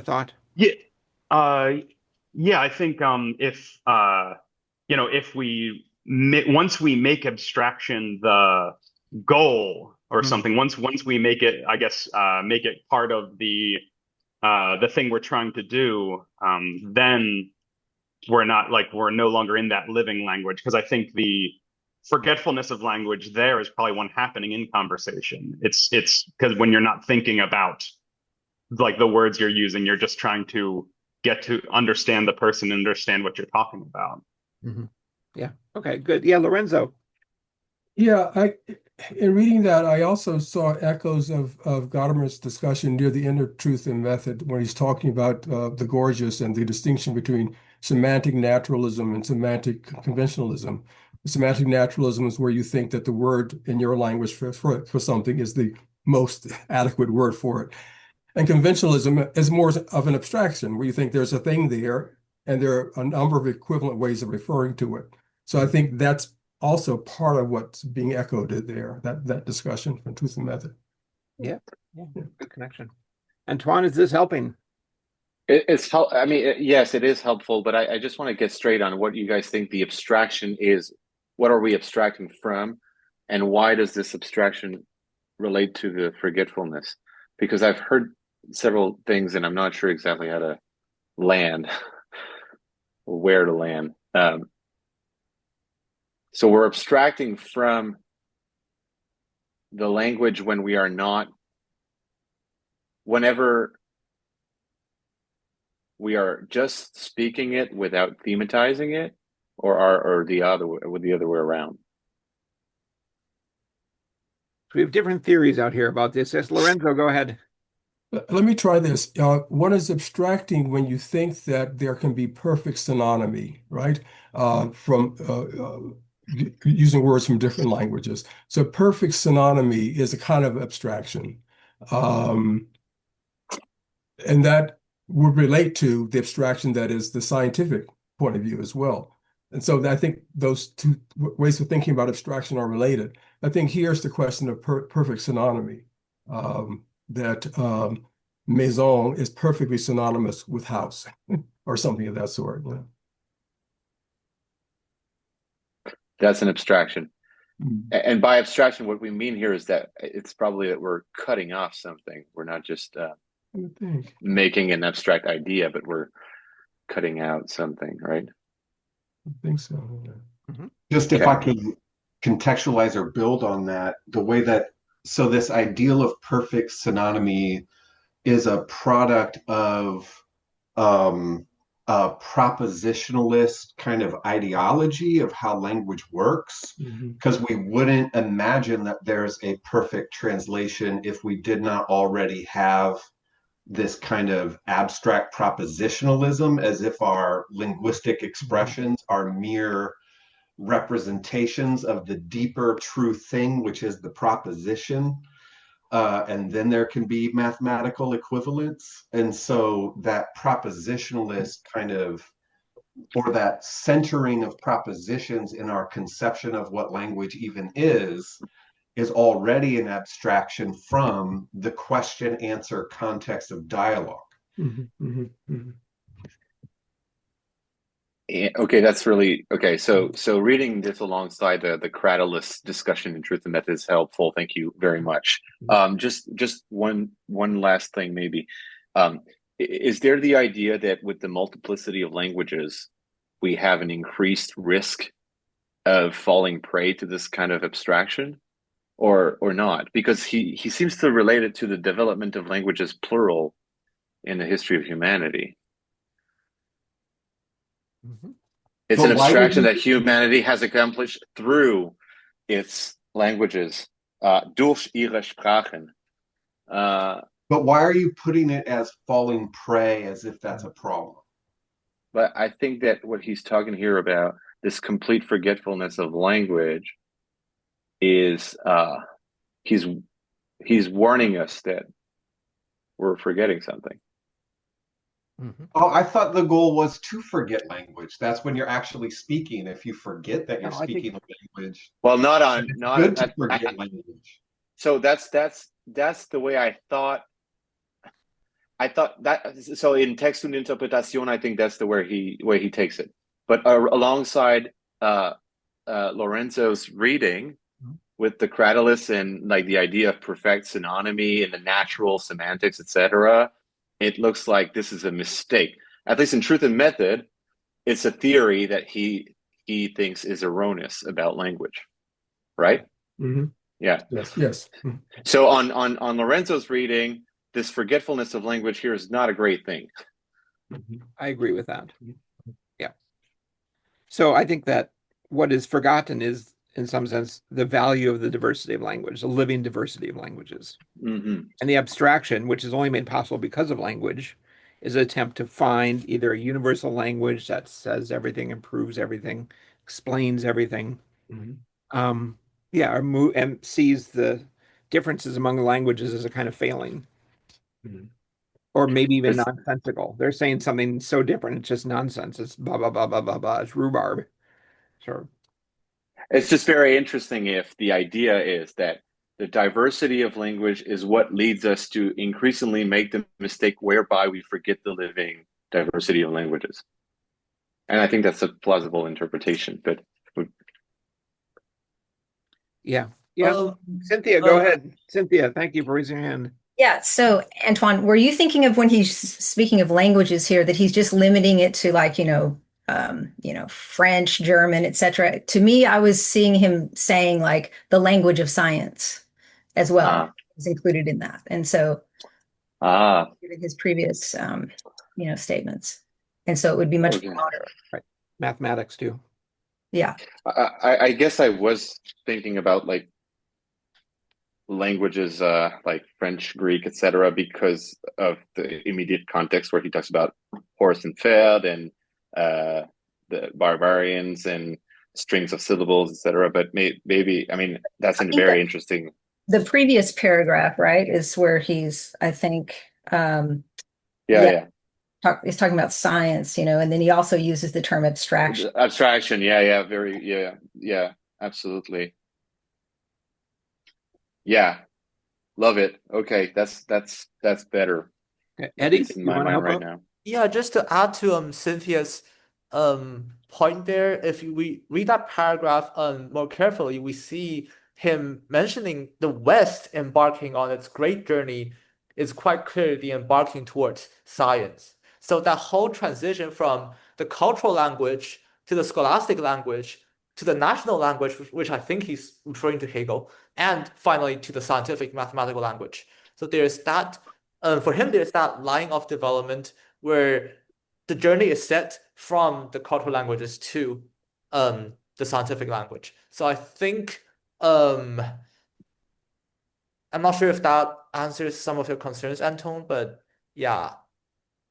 thought? Yeah, uh, yeah. I think if once we make abstraction the goal or something, once we make it, I guess, make it part of the thing we're trying to do, then we're no longer in that living language. Because I think forgetfulness of language there is probably one happening in conversation. It's because when you're not thinking about like the words you're using, you're just trying to get to understand the person, understand what you're talking about. Mm-hmm. Yeah. Okay, good. Yeah, Lorenzo. Yeah, in reading that, I also saw echoes of Gadamer's discussion near the end of Truth and Method, where he's talking about the gorgeous and the distinction between semantic naturalism and semantic conventionalism. Semantic naturalism is where you think that the word in your language for something is the most adequate word for it. And conventionalism is more of an abstraction, where you think there's a thing there, and there are a number of equivalent ways of referring to it. So I think that's also part of what's being echoed there, that discussion from Truth and Method. Yeah. Good connection. Antoine, is this helping? It's help. I mean, yes, it is helpful, but I just want to get straight on what you guys think the abstraction is. What are we abstracting from, and why does this abstraction relate to the forgetfulness? Because I've heard several things, and I'm not sure exactly how to land or where to land. So we're abstracting from the language when we are not, whenever we are just speaking it without thematizing it, or the other way around. We have different theories out here about this. Yes, Lorenzo, go ahead. Let me try this. One is abstracting when you think that there can be perfect synonymy, right? From using words from different languages. So perfect synonymy is a kind of abstraction. And that would relate to the abstraction that is the scientific point of view as well. And so I think those two ways of thinking about abstraction are related. I think here's the question of perfect synonymy, that maison is perfectly synonymous with house or something of that sort. Yeah. That's an abstraction. Mm. And by abstraction, what we mean here is that it's probably that we're cutting off something. We're not just making an abstract idea, but we're cutting out something, right? I think so. Yeah. Mm-hmm. Just if I could contextualize or build on that, the way that, so this ideal of perfect synonymy is a product of a propositionalist kind of ideology of how language works, because we wouldn't imagine that there's a perfect translation if we did not already have this kind of abstract propositionalism, as if our linguistic expressions are mere representations of the deeper true thing, which is the proposition. And then there can be mathematical equivalents. And so that propositionalist kind of, or that centering of propositions in our conception of what language even is already an abstraction from the question answer context of dialogue. Okay, that's really okay. So reading this alongside the Cradle's discussion in Truth and Method is helpful. Thank you very much. Just one last thing, maybe. Is there the idea that with the multiplicity of languages, we have an increased risk of falling prey to this kind of abstraction, or not? Because he seems to relate it to the development of languages plural in the history of humanity. It's an abstraction that humanity has accomplished through its languages, durch ihre Sprachen. But why are you putting it as falling prey, as if that's a problem? But I think that what he's talking here about, this complete forgetfulness of language, is he's warning us that we're forgetting something. Oh, I thought the goal was to forget language. That's when you're actually speaking. If you forget that you're speaking a language, well, not good to forget language. So that's the way I thought. I thought that, so in Text und Interpretation, I think that's the way he takes it. But alongside Lorenzo's reading with the Cradleus and like the idea of perfect synonymy and the natural semantics, etc., it looks like this is a mistake. At least in Truth and Method, it's a theory that he thinks is erroneous about language. right? Mhm. Yeah. Yes. So on Lorenzo's reading, this forgetfulness of language here is not a great thing. I agree with that. Yeah. So I think that what is forgotten is, in some sense, the value of the diversity of language, the living diversity of languages. Mm-hmm. And the abstraction, which is only made possible because of language, is an attempt to find either a universal language that says everything, improves everything, explains everything, Mhm. yeah, and sees the differences among the languages as a kind of failing, Mhm. or maybe even It's, nonsensical. They're saying something so different, it's just nonsense. It's blah blah blah blah blah blah. It's rhubarb. Sort of. it's just very interesting if the idea is that the diversity of language is what leads us to increasingly make the mistake whereby we forget the living diversity of languages. And I think that's a plausible interpretation, but Yeah. Yeah. Um, Cynthia, go ahead. Cynthia, thank you for raising your hand. Yeah. So, Antoine, were you thinking of when he's speaking of languages here that he's just limiting it to like, French, German, etc.? To me, I was seeing him saying like the language of science as well is included in that. And so his previous, statements. And so it would be much okay. broader. Right. Mathematics too. Yeah. I guess I was thinking about like languages like French, Greek, etc., because of the immediate context where he talks about horse and pferd and the barbarians and strings of syllables, etc. But maybe, I mean, that's I a think very that interesting. the previous paragraph, right, is where he's, I think, Yeah, yeah, yeah. he's talking about science, and then he also uses the term abstraction. Abstraction. Yeah, yeah. Very, yeah, yeah. Absolutely. Yeah, love it. Okay, that's better, Okay. at Eddie, least in you my want to mind help right out? now. Yeah, just to add to Cynthia's point there, if we read that paragraph more carefully, we see him mentioning the West embarking on its great journey is quite clearly embarking towards science. So that whole transition from the cultural language to the scholastic language to the national language, which I think he's referring to Hegel, and finally to the scientific mathematical language. So there's that, for him, there's that line of development where the journey is set from the cultural languages to the scientific language. So I think I'm not sure if that answers some of your concerns, Anton, but yeah,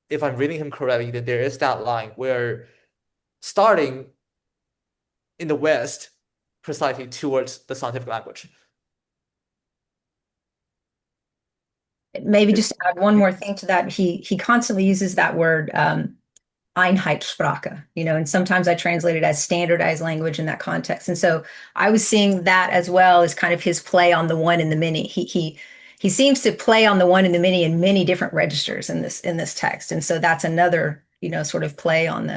if I'm reading him correctly, that there is that line where starting in the West precisely towards the scientific language. Maybe just to add one more thing to that, he constantly uses that word Einheitssprache, and sometimes I translate it as standardized language in that context. And so I was seeing that as well as kind of his play on the one and the many. He seems to play on the one and the many in many different registers in this text. And so that's another, sort of play on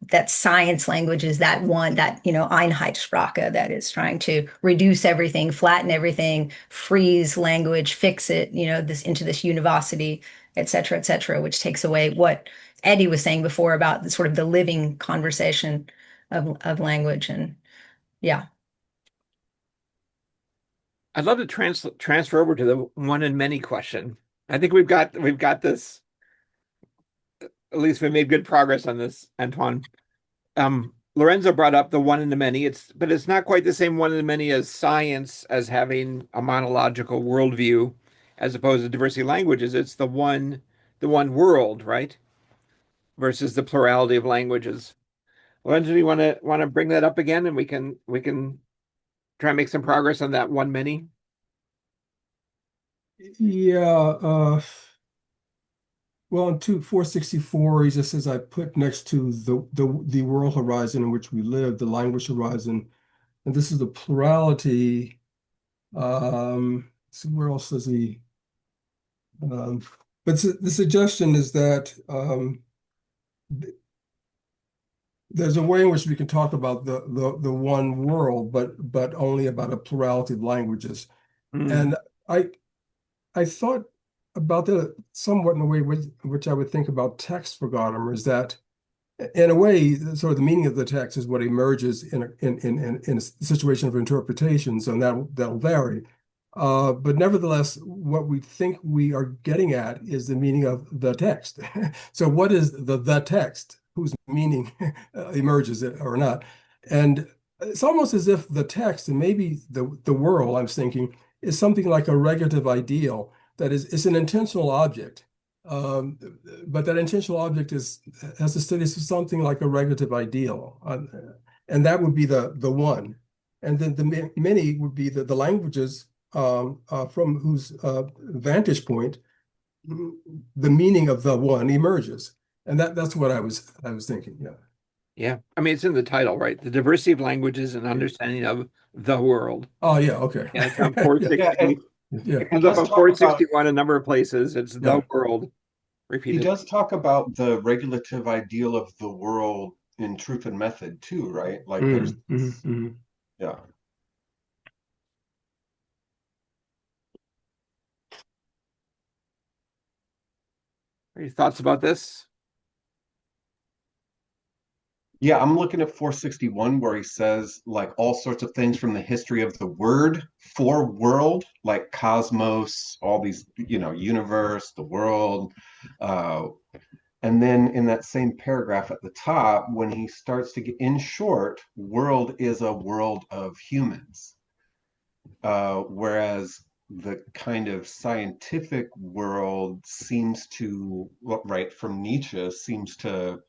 that science language is that one, that, Einheitssprache that is trying to reduce everything, flatten everything, freeze language, fix it, this into this univocity, et cetera, which takes away what Eddie was saying before about the sort of the living conversation of language. And yeah. I'd love to transfer over to the one and many question. I think we've got this. At least we made good progress on this, Antoine. Lorenzo brought up the one and the many. But it's not quite the same one and the many as science, as having a monological worldview, as opposed to diversity of languages. It's the one world, right? Versus the plurality of languages. Lorenzo, do you want to bring that up again, and we can try and make some progress on that one many? Yeah, well, in 464, he just says I put next to the world horizon in which we live, the language horizon, and this is the plurality. So where else does he? But the suggestion is that there's a way in which we can talk about the one world, but only about a plurality of languages. And I thought about that somewhat in a way which I would think about text for Gadamer is that in a way, sort of the meaning of the text is what emerges in a situation of interpretation, so that'll vary. But nevertheless, what we think we are getting at is the meaning of the text. So what is the text whose meaning emerges or not? And it's almost as if the text, and maybe the world, I'm thinking, is something like a regulative ideal that is it's an intentional object. Um, but that intentional object has to study something like a regulative ideal, and that would be the one, and then the many would be the languages from whose vantage point the meaning of the one emerges, and that's what I was thinking. Yeah. Yeah. I mean, it's in the title, right? The diversity of languages and understanding of the world. Oh yeah. Okay. And it's on Yeah. 460. Yeah, and Yeah. It he comes up does on talk about 461 a number of places. It's the Yeah. world he repeated. does talk about the regulative ideal of the world in Truth and Method too, right? Like there's yeah. Any thoughts about this? Yeah, I'm looking at 461 where he says like all sorts of things from the history of the word for world, like cosmos, all these, universe, the world. Uh, and then in that same paragraph at the top, when he starts to get in short, world is a world of humans. Whereas the kind of scientific world seems to, right, from Nietzsche, seems to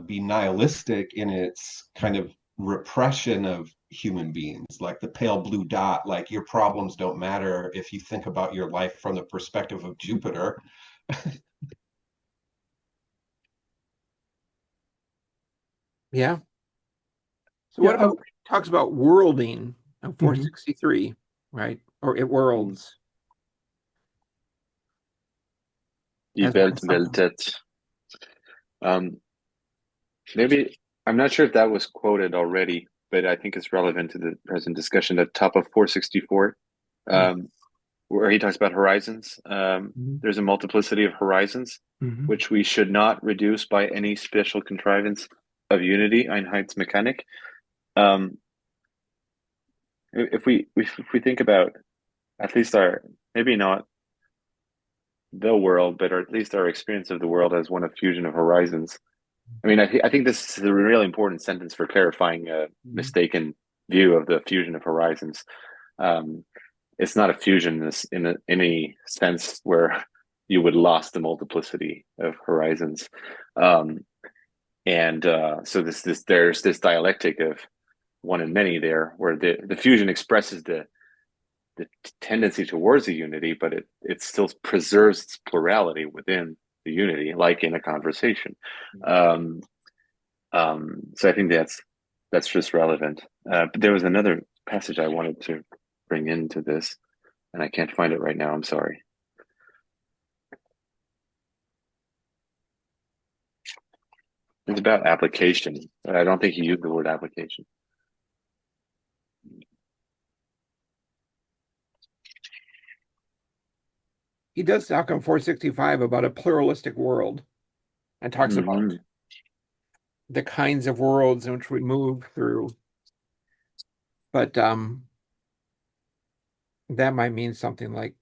be nihilistic in its kind of repression of human beings, like the pale blue dot, like your problems don't matter if you think about your life from the perspective of Jupiter. Yeah. So Yeah. what about talks about worlding on Mhm. 463, right? Or it worlds Die as Welt something. weltet. Maybe I'm not sure if that was quoted already, but I think it's relevant to the present discussion. At top of 464, where he talks about horizons. There's a multiplicity of horizons, which we should not reduce by any special contrivance of unity, Einheitsmechanik. If we think about at least our, maybe not the world, but or at least our experience of the world as one of fusion of horizons. I mean, I think this is a really important sentence for clarifying a mistaken view of the fusion of horizons. Um, it's not a fusion in any sense where you would lost the multiplicity of horizons, and so there's this dialectic of one and many there, where the fusion expresses the tendency towards a unity, but it still preserves its plurality within the unity, like in a conversation. Um, so I think that's just relevant. But there was another passage I wanted to bring into this, and I can't find it right now. I'm sorry. It's about application. I don't think he used the word application. He does talk on 465 about a pluralistic world and talks about the kinds of worlds in which we move through. But that might mean something like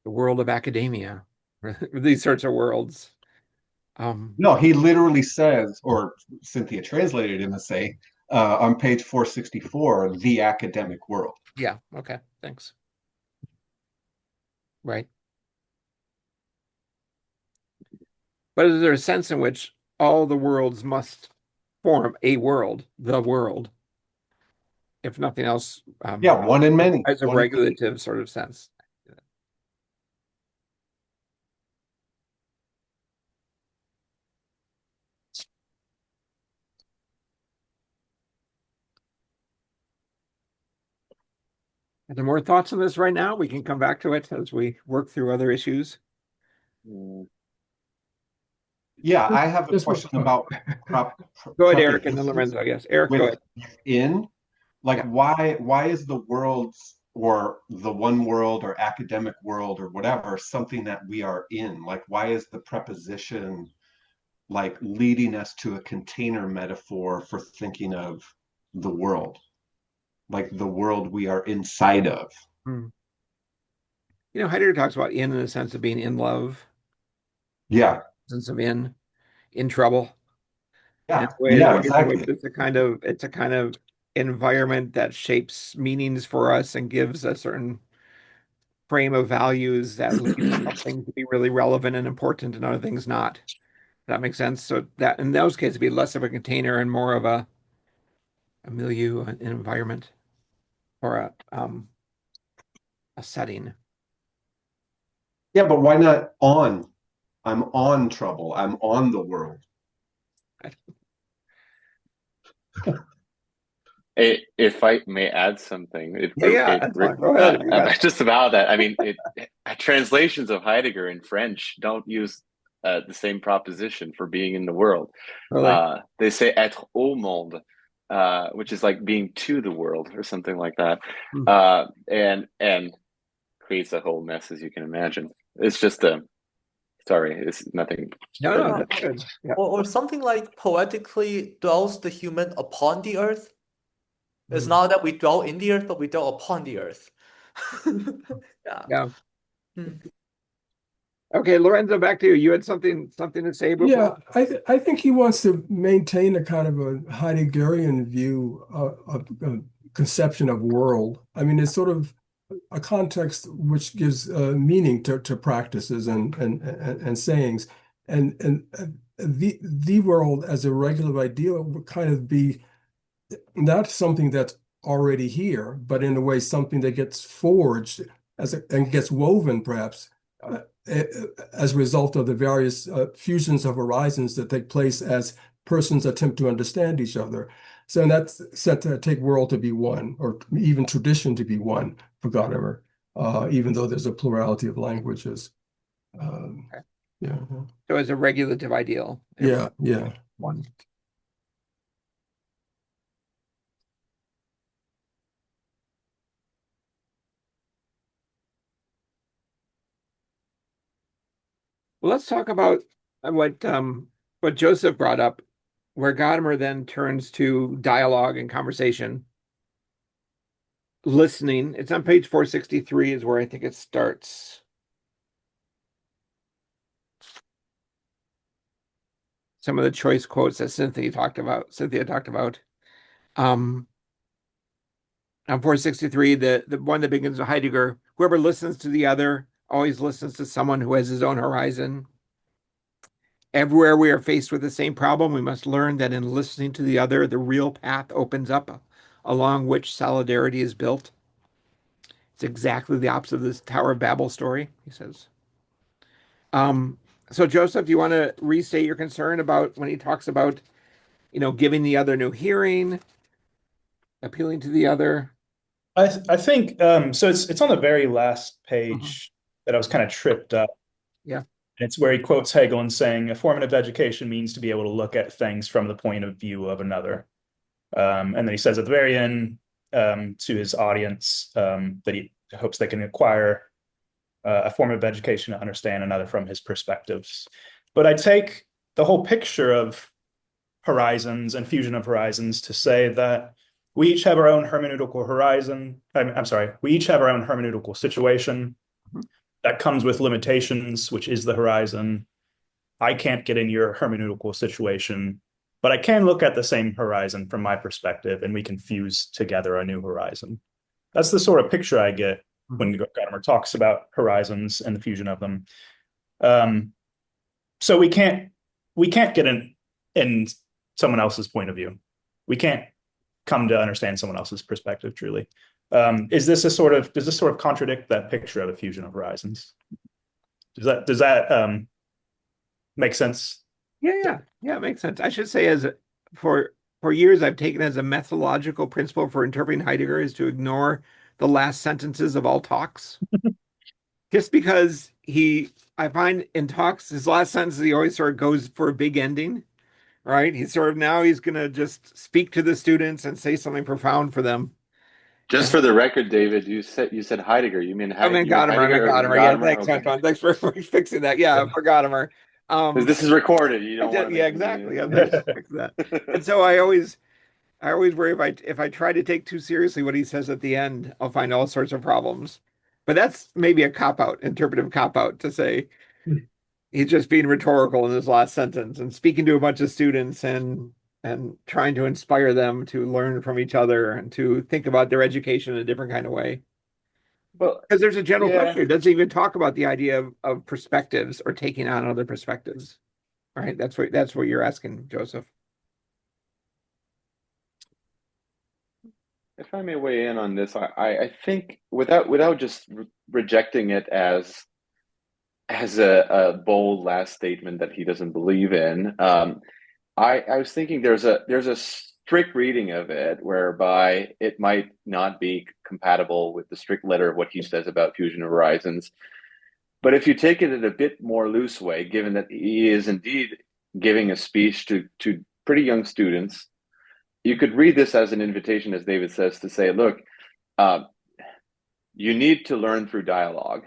the world of academia, these sorts of worlds. No, he literally says, or Cynthia translated him to say, on page 464, the academic world. Yeah, okay, thanks. Right. But is there a sense in which all the worlds must form a world, the world, if nothing else, Yeah, one in many. as a One in many. regulative sort of sense? Are there more thoughts on this right now? We can come back to it as we work through other issues. Yeah, I have a This question one. about Go ahead, Eric, and then prepositions Lorenzo, I guess. Eric, go with ahead. in. Like Yeah. why is the world's or the one world or academic world or whatever something that we are in? Like why is the preposition like leading us to a container metaphor for thinking of the world, like the world we are inside of. Hmm. Heidegger talks about in the sense of being in love, Yeah, sense of in trouble, and yeah, the way, yeah, in which exactly. it's a kind of environment that shapes meanings for us and gives a certain frame of values that leads some things to be really relevant and important and other things not. That makes sense. So that in those cases, it'd be less of a container and more of a milieu, an environment, or a setting. Yeah, but why not on? I'm on trouble. I'm on the world. If I may add something, Yeah, that's fine. Go ahead. You got it. just about that. I mean, translations of Heidegger in French don't use the same proposition for being in the world. Really? They say être au monde, which is like being to the world or something like that, Hmm. and creates a whole mess, as you can imagine. It's just a sorry, it's nothing No, further no, than that's that. good. Yeah. Or something like poetically dwells the human upon the earth. It's Hmm. not that we dwell in the earth, but we dwell upon the earth. Yeah. Yeah. Hmm. Okay, Lorenzo, back to you. You had something to say Yeah, before? I think he wants to maintain a kind of a Heideggerian view of conception of world. I mean, it's sort of a context which gives meaning to practices and sayings, and the world as a regular ideal would kind of be not something that's already here, but in a way something that gets forged and gets woven perhaps eh, as a result of the various fusions of horizons that take place as persons attempt to understand each other. So and that's said to take world to be one, or even tradition to be one for Gadamer, even though there's a plurality of languages. Um, Okay. yeah, So it's a regulative ideal. yeah, yeah. One. Well, let's talk about what Joseph brought up, where Gadamer then turns to dialogue and conversation, listening. It's on page 463 is where I think it starts. Some of the choice quotes that Cynthia talked about. Um, on 463, the one that begins with Heidegger, whoever listens to the other always listens to someone who has his own horizon. Everywhere we are faced with the same problem, we must learn that in listening to the other, the real path opens up along which solidarity is built. It's exactly the opposite of this Tower of Babel story, he says. Um, so Joseph, do you want to restate your concern about when he talks about, giving the other new hearing, appealing to the other? I think so. It's on the very last Mhm. page that I was kind of tripped up. Yeah. It's where he quotes Hegel and saying, "A formative education means to be able to look at things from the point of view of another." And then he says at the very end to his audience that he hopes they can acquire a formative education to understand another from his perspectives. But I take the whole picture of horizons and fusion of horizons to say that we each have our own hermeneutical horizon. I'm sorry, we each have our own hermeneutical situation Mhm. that comes with limitations, which is the horizon. I can't get in your hermeneutical situation, but I can look at the same horizon from my perspective, and we can fuse together a new horizon. That's the sort of picture I get Mhm. when Gadamer talks about horizons and the fusion of them. Um, so we can't get in someone else's point of view. We can't come to understand someone else's perspective truly. Does this sort of contradict that picture of a fusion of horizons? Does that make sense? Yeah, it makes sense. I should say for for years I've taken as a methodological principle for interpreting Heidegger is to ignore the last sentences of all talks. Just because I find in talks, his last sentence, he always sort of goes for a big ending, right? He's going to just speak to the students and say something profound for them. Just And for the record, David, you said Heidegger. I mean You mean Gadamer, I mean Heidegger or Gadamer. Yeah, Gadamer? thanks, Okay. Anton. Thanks for fixing that. Yeah, for Gadamer. Because this is recorded. You don't want to Yeah, make exactly. I'm just fix that. And so I always worry if I try to take too seriously what he says at the end, I'll find all sorts of problems. But that's maybe a cop out, interpretive cop out to say he's just being rhetorical in his last sentence and speaking to a bunch of students and trying to inspire them to learn from each other and to think about their education in a different kind of way. Well, Because there's a general yeah. question. It doesn't even talk about the idea of perspectives or taking on other perspectives. Right? That's what you're asking, Joseph. If I may weigh in on this, I think without just rejecting it as a bold last statement that he doesn't believe in, I was thinking there's a strict reading of it whereby it might not be compatible with the strict letter of what he says about fusion horizons. But if you take it in a bit more loose way, given that he is indeed giving a speech to pretty young students, you could read this as an invitation, as David says, to say, look, uh, you need to learn through dialogue.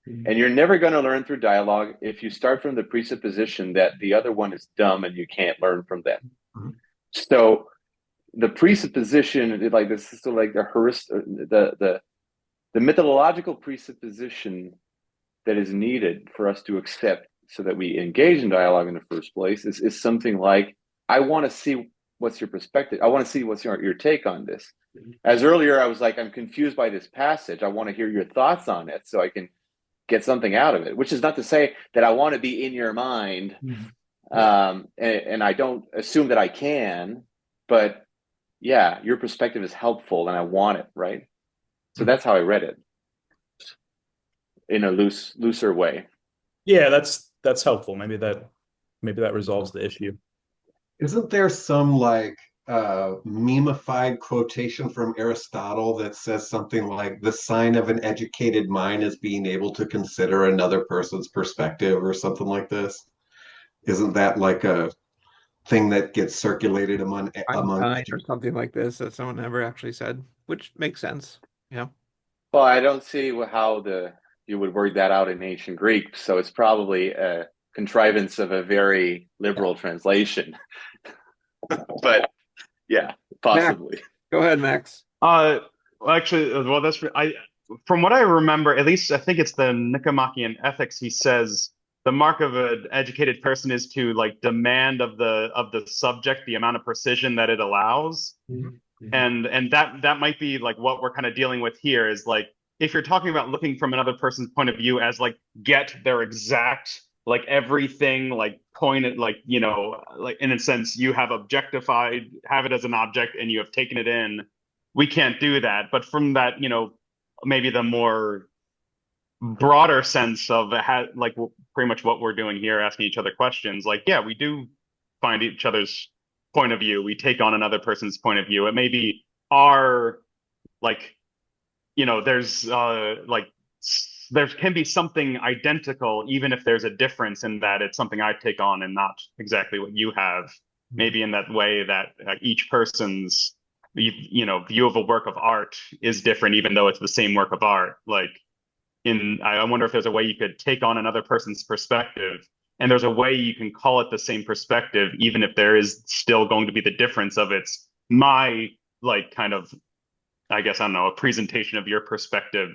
And you're never going to learn through dialogue if you start from the presupposition that the other one is dumb and you can't learn from them. So the presupposition, like this is like the methodological presupposition that is needed for us to accept so that we engage in dialogue in the first place is something like, I want to see what's your perspective. I want to see what's your take on this. As earlier, I was like, I'm confused by this passage. I want to hear your thoughts on it so I can get something out of it, which is not to say that I want to be in your mind. And I don't assume that I can, but yeah, your perspective is helpful and I want it, right? So that's how I read it in a looser way. Yeah, that's helpful. Maybe that resolves the issue. Isn't there some like memeified quotation from Aristotle that says something like the sign of an educated mind is being able to consider another person's perspective or something like this? Isn't that like a thing that gets circulated among Einstein or something like this that someone never actually said, which makes sense. Yeah. Well, I don't see how you would word that out in ancient Greek, so it's probably a contrivance of a very liberal translation. But yeah, possibly. Max, go ahead, Max. Actually, well, from what I remember, at least I think it's the Nicomachean Ethics. He says the mark of an educated person is to like demand of the subject the amount of precision that it allows. And that might be like what we're kind of dealing with here is like if you're talking about looking from another person's point of view as like get their exact like everything like pointed like like in a sense you have have it as an object and you have taken it in. We can't do that. But from that maybe the more broader sense of like pretty much what we're doing here, asking each other questions, like yeah, we do find each other's point of view. We take on another person's point of view. It may be our like there's like there can be something identical even if there's a difference in that it's something I take on and not exactly what you have. Maybe in that way that each person's view of a work of art is different even though it's the same work of art. Like I wonder if there's a way you could take on another person's perspective and there's a way you can call it the same perspective even if there is still going to be the difference of it's my like kind of I guess I don't know a presentation of your perspective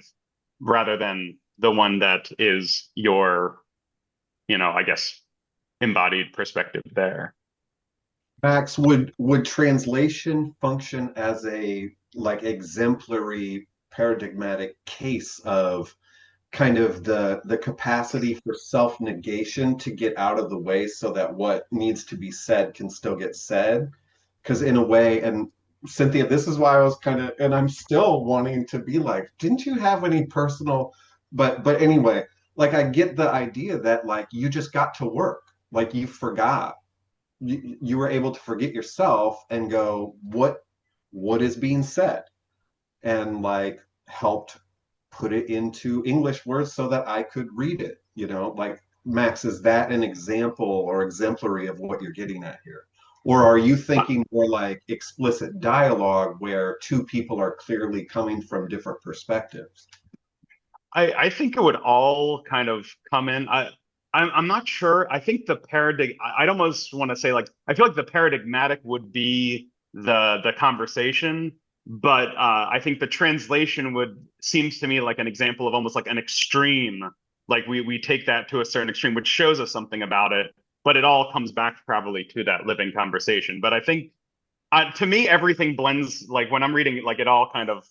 rather than the one that is your I guess embodied perspective there. Max, would translation function as a like exemplary paradigmatic case of kind of the capacity for self-negation to get out of the way so that what needs to be said can still get said? Because in a way, and Cynthia, this is why I was kind of, and I'm still wanting to be like, didn't you have any personal, but anyway, like I get the idea that like you just got to work, like you forgot you were able to forget yourself and go, what is being said? And like helped put it into English words so that I could read it. Like Max, is that an example or exemplary of what you're getting at here? Or are you thinking more like explicit dialogue where two people are clearly coming from different perspectives? I think it would all kind of come in. I'm not sure. I think the I'd almost want to say like I feel like the paradigmatic would be the conversation, but I think the translation would seems to me like an example of almost like an extreme. Like we take that to a certain extreme, which shows us something about it, but it all comes back probably to that living conversation. But I think to me everything blends. Like when I'm reading, like it all kind of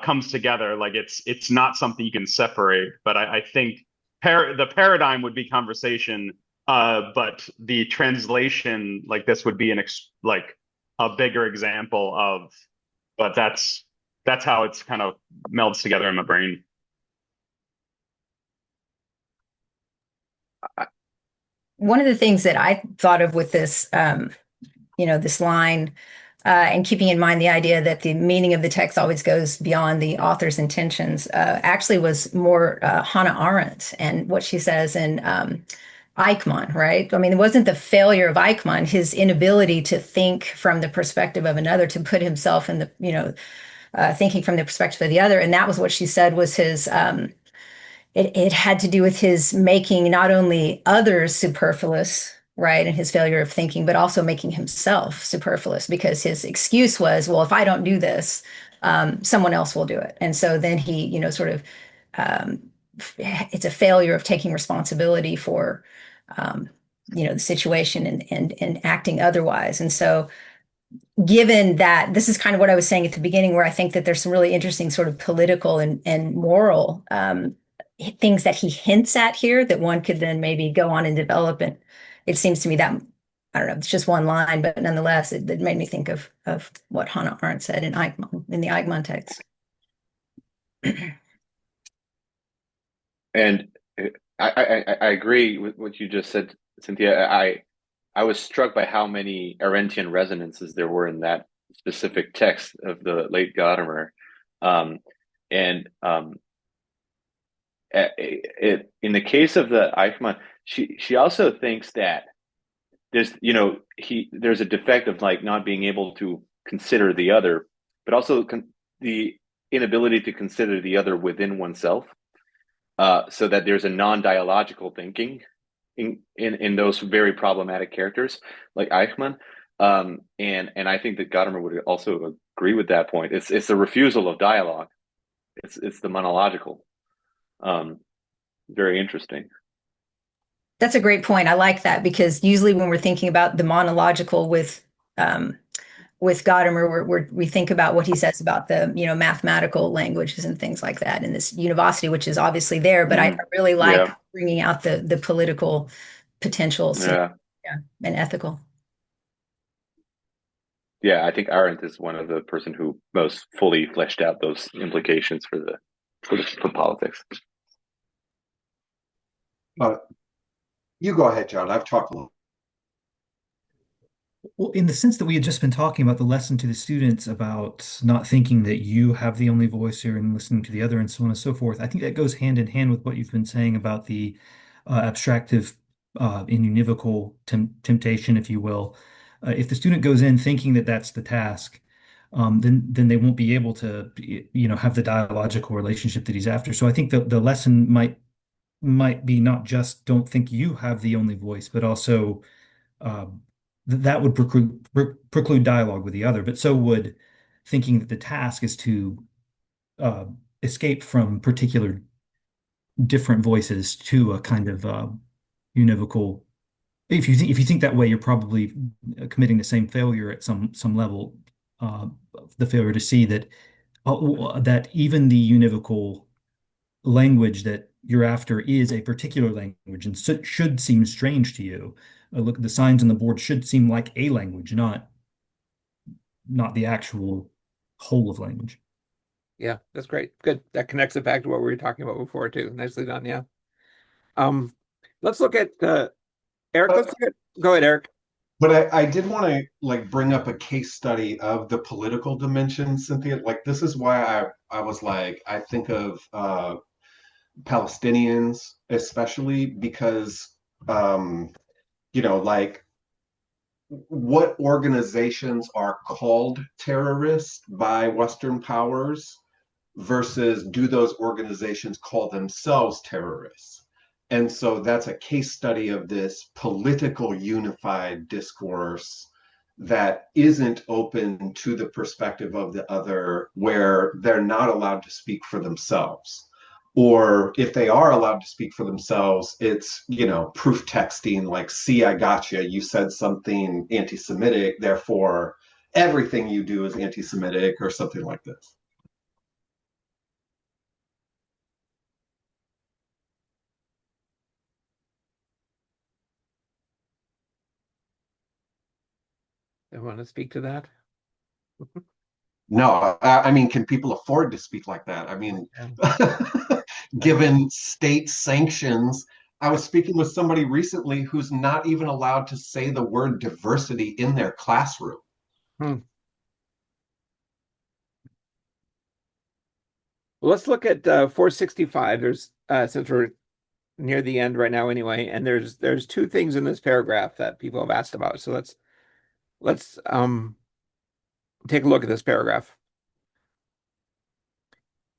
comes together. Like it's not something you can separate. But I think the paradigm would be conversation, but the translation, like this, would be like a bigger example of. But that's how it's kind of melds together in my brain. One of the things that I thought of with this, this line, and keeping in mind the idea that the meaning of the text always goes beyond the author's intentions, actually was more Hannah Arendt and what she says in Eichmann, right? I mean, it wasn't the failure of Eichmann, his inability to think from the perspective of another, to put himself in the, thinking from the perspective of the other. And that was what she said was his, it had to do with his making not only others superfluous, right, and his failure of thinking, but also making himself superfluous because his excuse was, well, if I don't do this, someone else will do it. And so then he, sort of, um, it's a failure of taking responsibility for, the situation and acting otherwise. And so given that this is kind of what I was saying at the beginning, where I think that there's some really interesting sort of political and moral things that he hints at here that one could then maybe go on and develop. And it seems to me that, I don't know, it's just one line, but nonetheless, it made me think of what Hannah Arendt said in the Eichmann text. And I agree with what you just said, Cynthia. I was struck by how many Arendtian resonances there were in that specific text of the late Gadamer. And in the case of the Eichmann, she also thinks that there's a defect of like not being able to consider the other, but also the inability to consider the other within oneself, so that there's a non-dialogical thinking in those very problematic characters like Eichmann. And I think that Gadamer would also agree with that point. It's the refusal of dialogue. It's the monological. Very interesting. That's a great point. I like that because usually when we're thinking about the monological with Gadamer, we think about what he says about the mathematical languages and things like that in this university, which is obviously there. But I really like bringing out the political potentials, Yeah. And ethical. Yeah, I think Arendt is one of the person who most fully fleshed out those implications for politics. You go ahead, John. I've talked a little. Well, in the sense that we had just been talking about the lesson to the students about not thinking that you have the only voice here and listening to the other and so on and so forth, I think that goes hand in hand with what you've been saying about the abstractive and univocal temptation, if you will. If the student goes in thinking that that's the task, then they won't be able to, have the dialogical relationship that he's after. So I think the lesson might be not just don't think you have the only voice, but also that would preclude dialogue with the other, but so would thinking that the task is to escape from particular different voices to a kind of univocal. If you think that way, you're probably committing the same failure at some level. The failure to see that that even the univocal language that you're after is a particular language and so should seem strange to you. Look, the signs on the board should seem like a language, not the actual whole of language. Yeah, that's great. Good. That connects it back to what we were talking about before too. Nicely done. Yeah. Let's look at Eric. Go ahead, Eric. But I did want to like bring up a case study of the political dimension, Cynthia. Like this is why I was like, I think of Palestinians especially because like what organizations are called terrorists by Western powers versus do those organizations call themselves terrorists? And so that's a case study of this political unified discourse that isn't open to the perspective of the other, where they're not allowed to speak for themselves. Or if they are allowed to speak for themselves, it's, proof texting like, see, I got you. You said something anti Semitic, therefore everything you do is anti Semitic or something like this. I want to speak to that. No, I mean, can people afford to speak like that? I mean, given state sanctions, I was speaking with somebody recently who's not even allowed to say the word diversity in their classroom. Hmm. Well, let's look at 465. There's since we're near the end right now anyway, and there's two things in this paragraph that people have asked about. So let's take a look at this paragraph.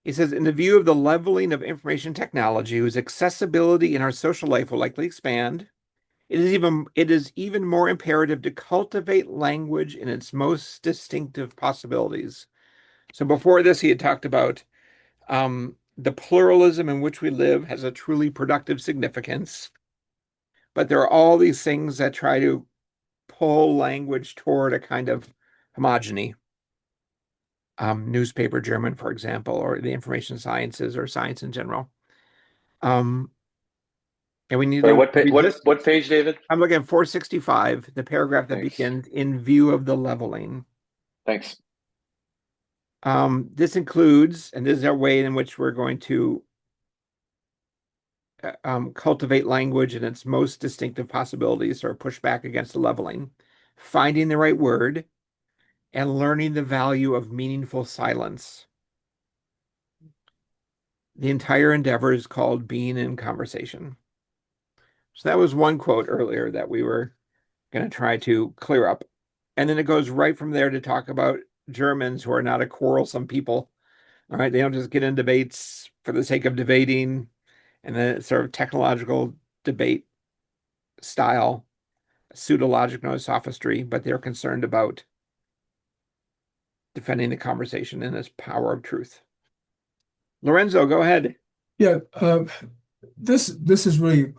He says, in the view of the leveling of information technology, whose accessibility in our social life will likely expand, it is even more imperative to cultivate language in its most distinctive possibilities. So before this, he had talked about the pluralism in which we live has a truly productive significance, but there are all these things that try to pull language toward a kind of homogeny. Newspaper German, for example, or the information sciences or science in general. And we need Sorry, to what page, David? I'm looking at 465, the paragraph that Thanks. begins in view of the leveling. Thanks. This includes, and this is our way in which we're going to cultivate language in its most distinctive possibilities or push back against the leveling, finding the right word, and learning the value of meaningful silence. The entire endeavor is called being in conversation. So that was one quote earlier that we were going to try to clear up. And then it goes right from there to talk about Germans who are not a quarrelsome people. All right. They don't just get in debates for the sake of debating and then sort of technological debate style, pseudologic, no sophistry, but they're concerned about defending the conversation and its power of truth. Lorenzo, go ahead. Yeah, this is really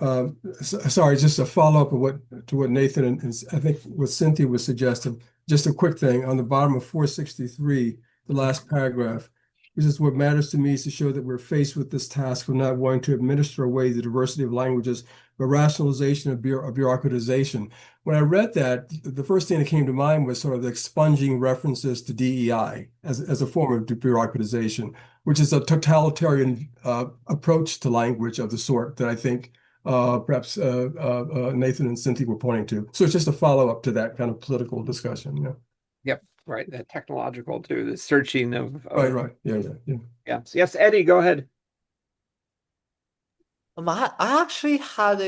sorry, just a follow up of what Nathan and I think what Cynthia was suggesting. Just a quick thing on the bottom of 463, the last paragraph. This is what matters to me is to show that we're faced with this task of not wanting to administer away the diversity of languages, but rationalization of bureaucratization. When I read that, the first thing that came to mind was sort of the expunging references to DEI as a form of bureaucratization, which is a totalitarian approach to language of the sort that I think perhaps Nathan and Cynthia were pointing to. So it's just a follow up to that kind of political discussion. Yeah. Yep, right. The technological too, the searching of Right. Yeah. yeah. Yes, Eddie, go ahead. I actually had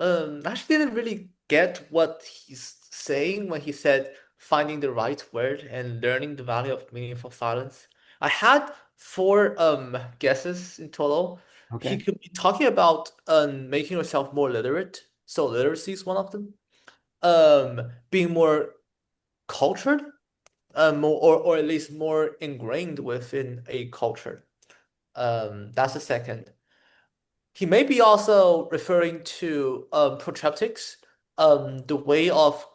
actually didn't really get what he's saying when he said finding the right word and learning the value of meaningful silence. I had four guesses in total. He Okay. could be talking about making yourself more literate. So literacy is one of them. Being more cultured, or at least more ingrained within a culture. That's the second. He may be also referring to protreptics, the way of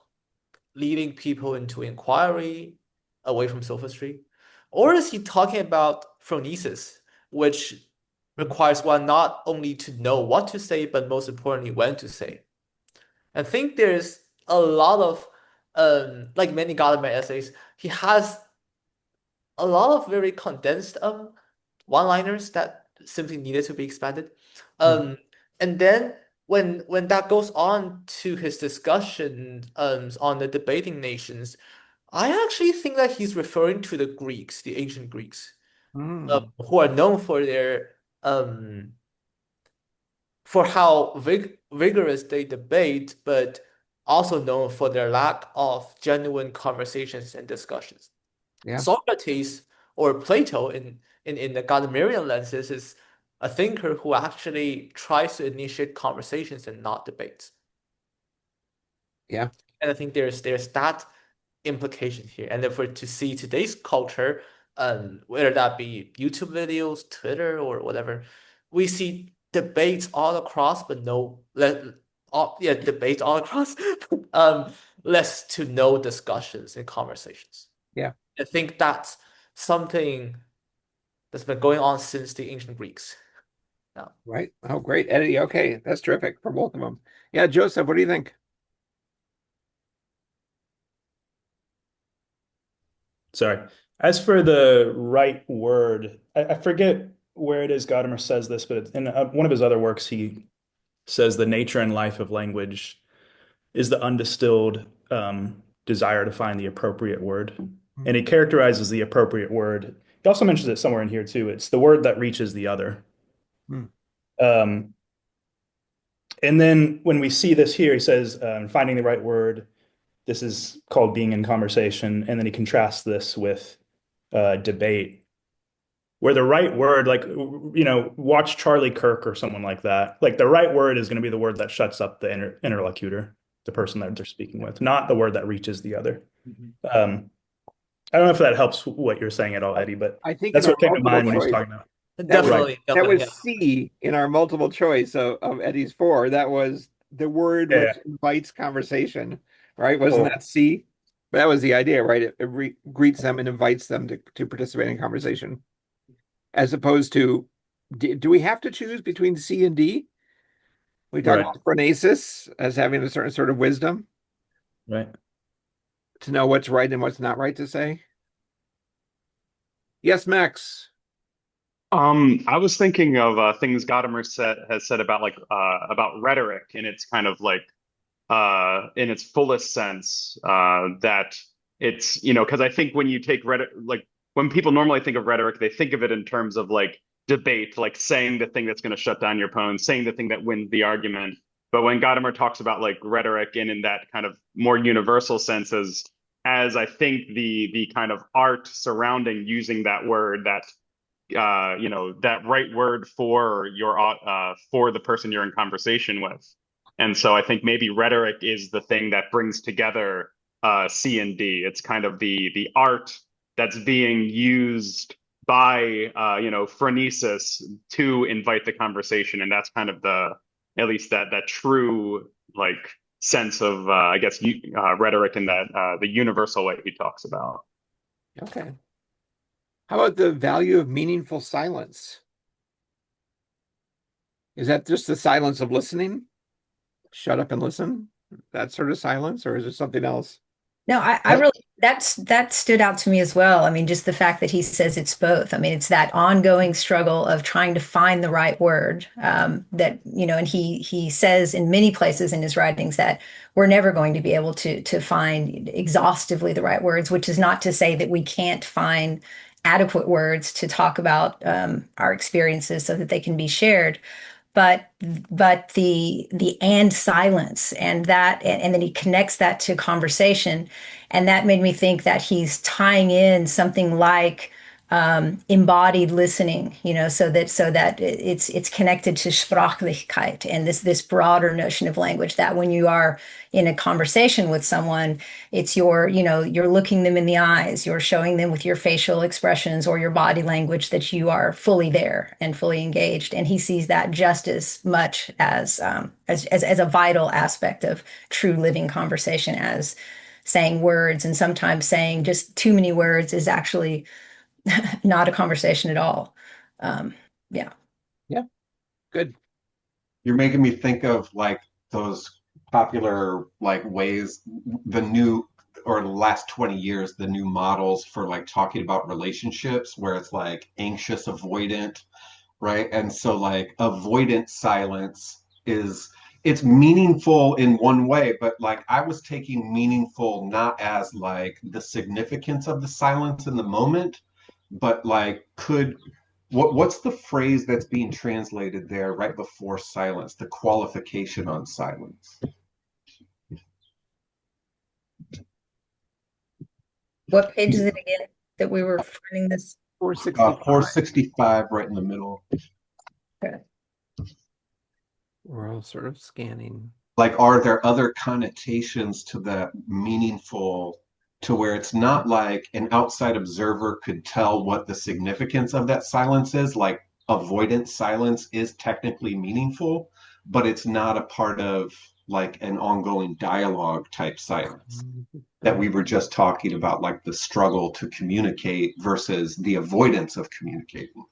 leading people into inquiry away from sophistry. Or is he talking about phronesis, which requires one not only to know what to say, but most importantly, when to say? I think there's a lot of, like many Gadamer essays, he has a lot of very condensed one-liners that simply needed to be expanded. And then when that goes on to his discussion on the debating nations, I actually think that he's referring to the Greeks, the ancient Greeks, who are known for their for how vigorous they debate, but also known for their lack of genuine conversations and discussions. Yeah. Socrates or Plato in the Gadamerian lenses is a thinker who actually tries to initiate conversations and not debates. Yeah. And I think there's that implication here. And if we're to see today's culture, whether that be YouTube videos, Twitter, or whatever, we see debates all across, but debates all across, less to no discussions and conversations. Yeah. I think that's something that's been going on since the ancient Greeks. Yeah. Right. Oh, great. Eddie. Okay. That's terrific for both of them. Yeah. Joseph, what do you think? Sorry. As for the right word, I forget where it is Gadamer says this, but in one of his other works, he says the nature and life of language is the undistilled desire to find the appropriate word. And he characterizes the appropriate word. He also mentions it somewhere in here too. It's the word that reaches the other. Hmm. And then when we see this here, he says, finding the right word, this is called being in conversation. And then he contrasts this with debate, where the right word, like, watch Charlie Kirk or someone like that. Like the right word is going to be the word that shuts up the interlocutor, the person that they're speaking with, not the word that reaches the other. I don't know if that helps what you're saying at all, Eddie, but I think in that's our what came to multiple mind when he was choice, talking about. Definitely, that definitely, was C in our multiple choice of Eddie's four. That was the word Yeah. which invites conversation, right? Wasn't Cool. that C? That was the idea, right? It greets them and invites them to participate in conversation, as opposed to, do we have to choose between C and D? We talk Right. about phronesis as having a certain sort of wisdom Right. to know what's right and what's not right to say. Yes, Max. I was thinking of things Gadamer has said about rhetoric in its kind of like in its fullest sense, that it's, because I think when you take rhetoric, like when people normally think of rhetoric, they think of it in terms of like debate, like saying the thing that's going to shut down your opponent, saying the thing that wins the argument. But when Gadamer talks about like rhetoric in that kind of more universal sense as I think the kind of art surrounding using that word, that right word for the person you're in conversation with. And so I think maybe rhetoric is the thing that brings together C and D. It's kind of the art that's being used by phronesis to invite the conversation, and that's kind of at least that true like sense of I guess rhetoric in that the universal way he talks about. Okay. How about the value of meaningful silence? Is that just the silence of listening? Shut up and listen? That sort of silence, or is it something else? No, I really that stood out to me as well. I mean, just the fact that he says it's both. I mean, it's that ongoing struggle of trying to find the right word. And he says in many places in his writings that we're never going to be able to find exhaustively the right words, which is not to say that we can't find adequate words to talk about our experiences so that they can be shared, but the and silence and then he connects that to conversation, and that made me think that he's tying in something like embodied listening, so that it's connected to Sprachlichkeit and this broader notion of language, that when you are in a conversation with someone, it's you're looking them in the eyes, you're showing them with your facial expressions or your body language that you are fully there and fully engaged. And he sees that just as much as a vital aspect of true living conversation as saying words. And sometimes saying just too many words is actually not a conversation at all. Yeah. Yeah, good. You're making me think of like those popular like ways, the new or the last 20 years, the new models for like talking about relationships where it's like anxious avoidant, right? And so like avoidant silence is it's meaningful in one way, but like I was taking meaningful not as like the significance of the silence in the moment, but like what's the phrase that's being translated there right before silence, the qualification on silence? What page is it again that we were finding this? 465. 465 right in the middle. We're all sort of scanning. Like, are there other connotations to that meaningful to where it's not like an outside observer could tell what the significance of that silence is? Like, avoidant silence is technically meaningful, but it's not a part of like an ongoing dialogue type silence that we were just talking about, like the struggle to communicate versus the avoidance of communicating.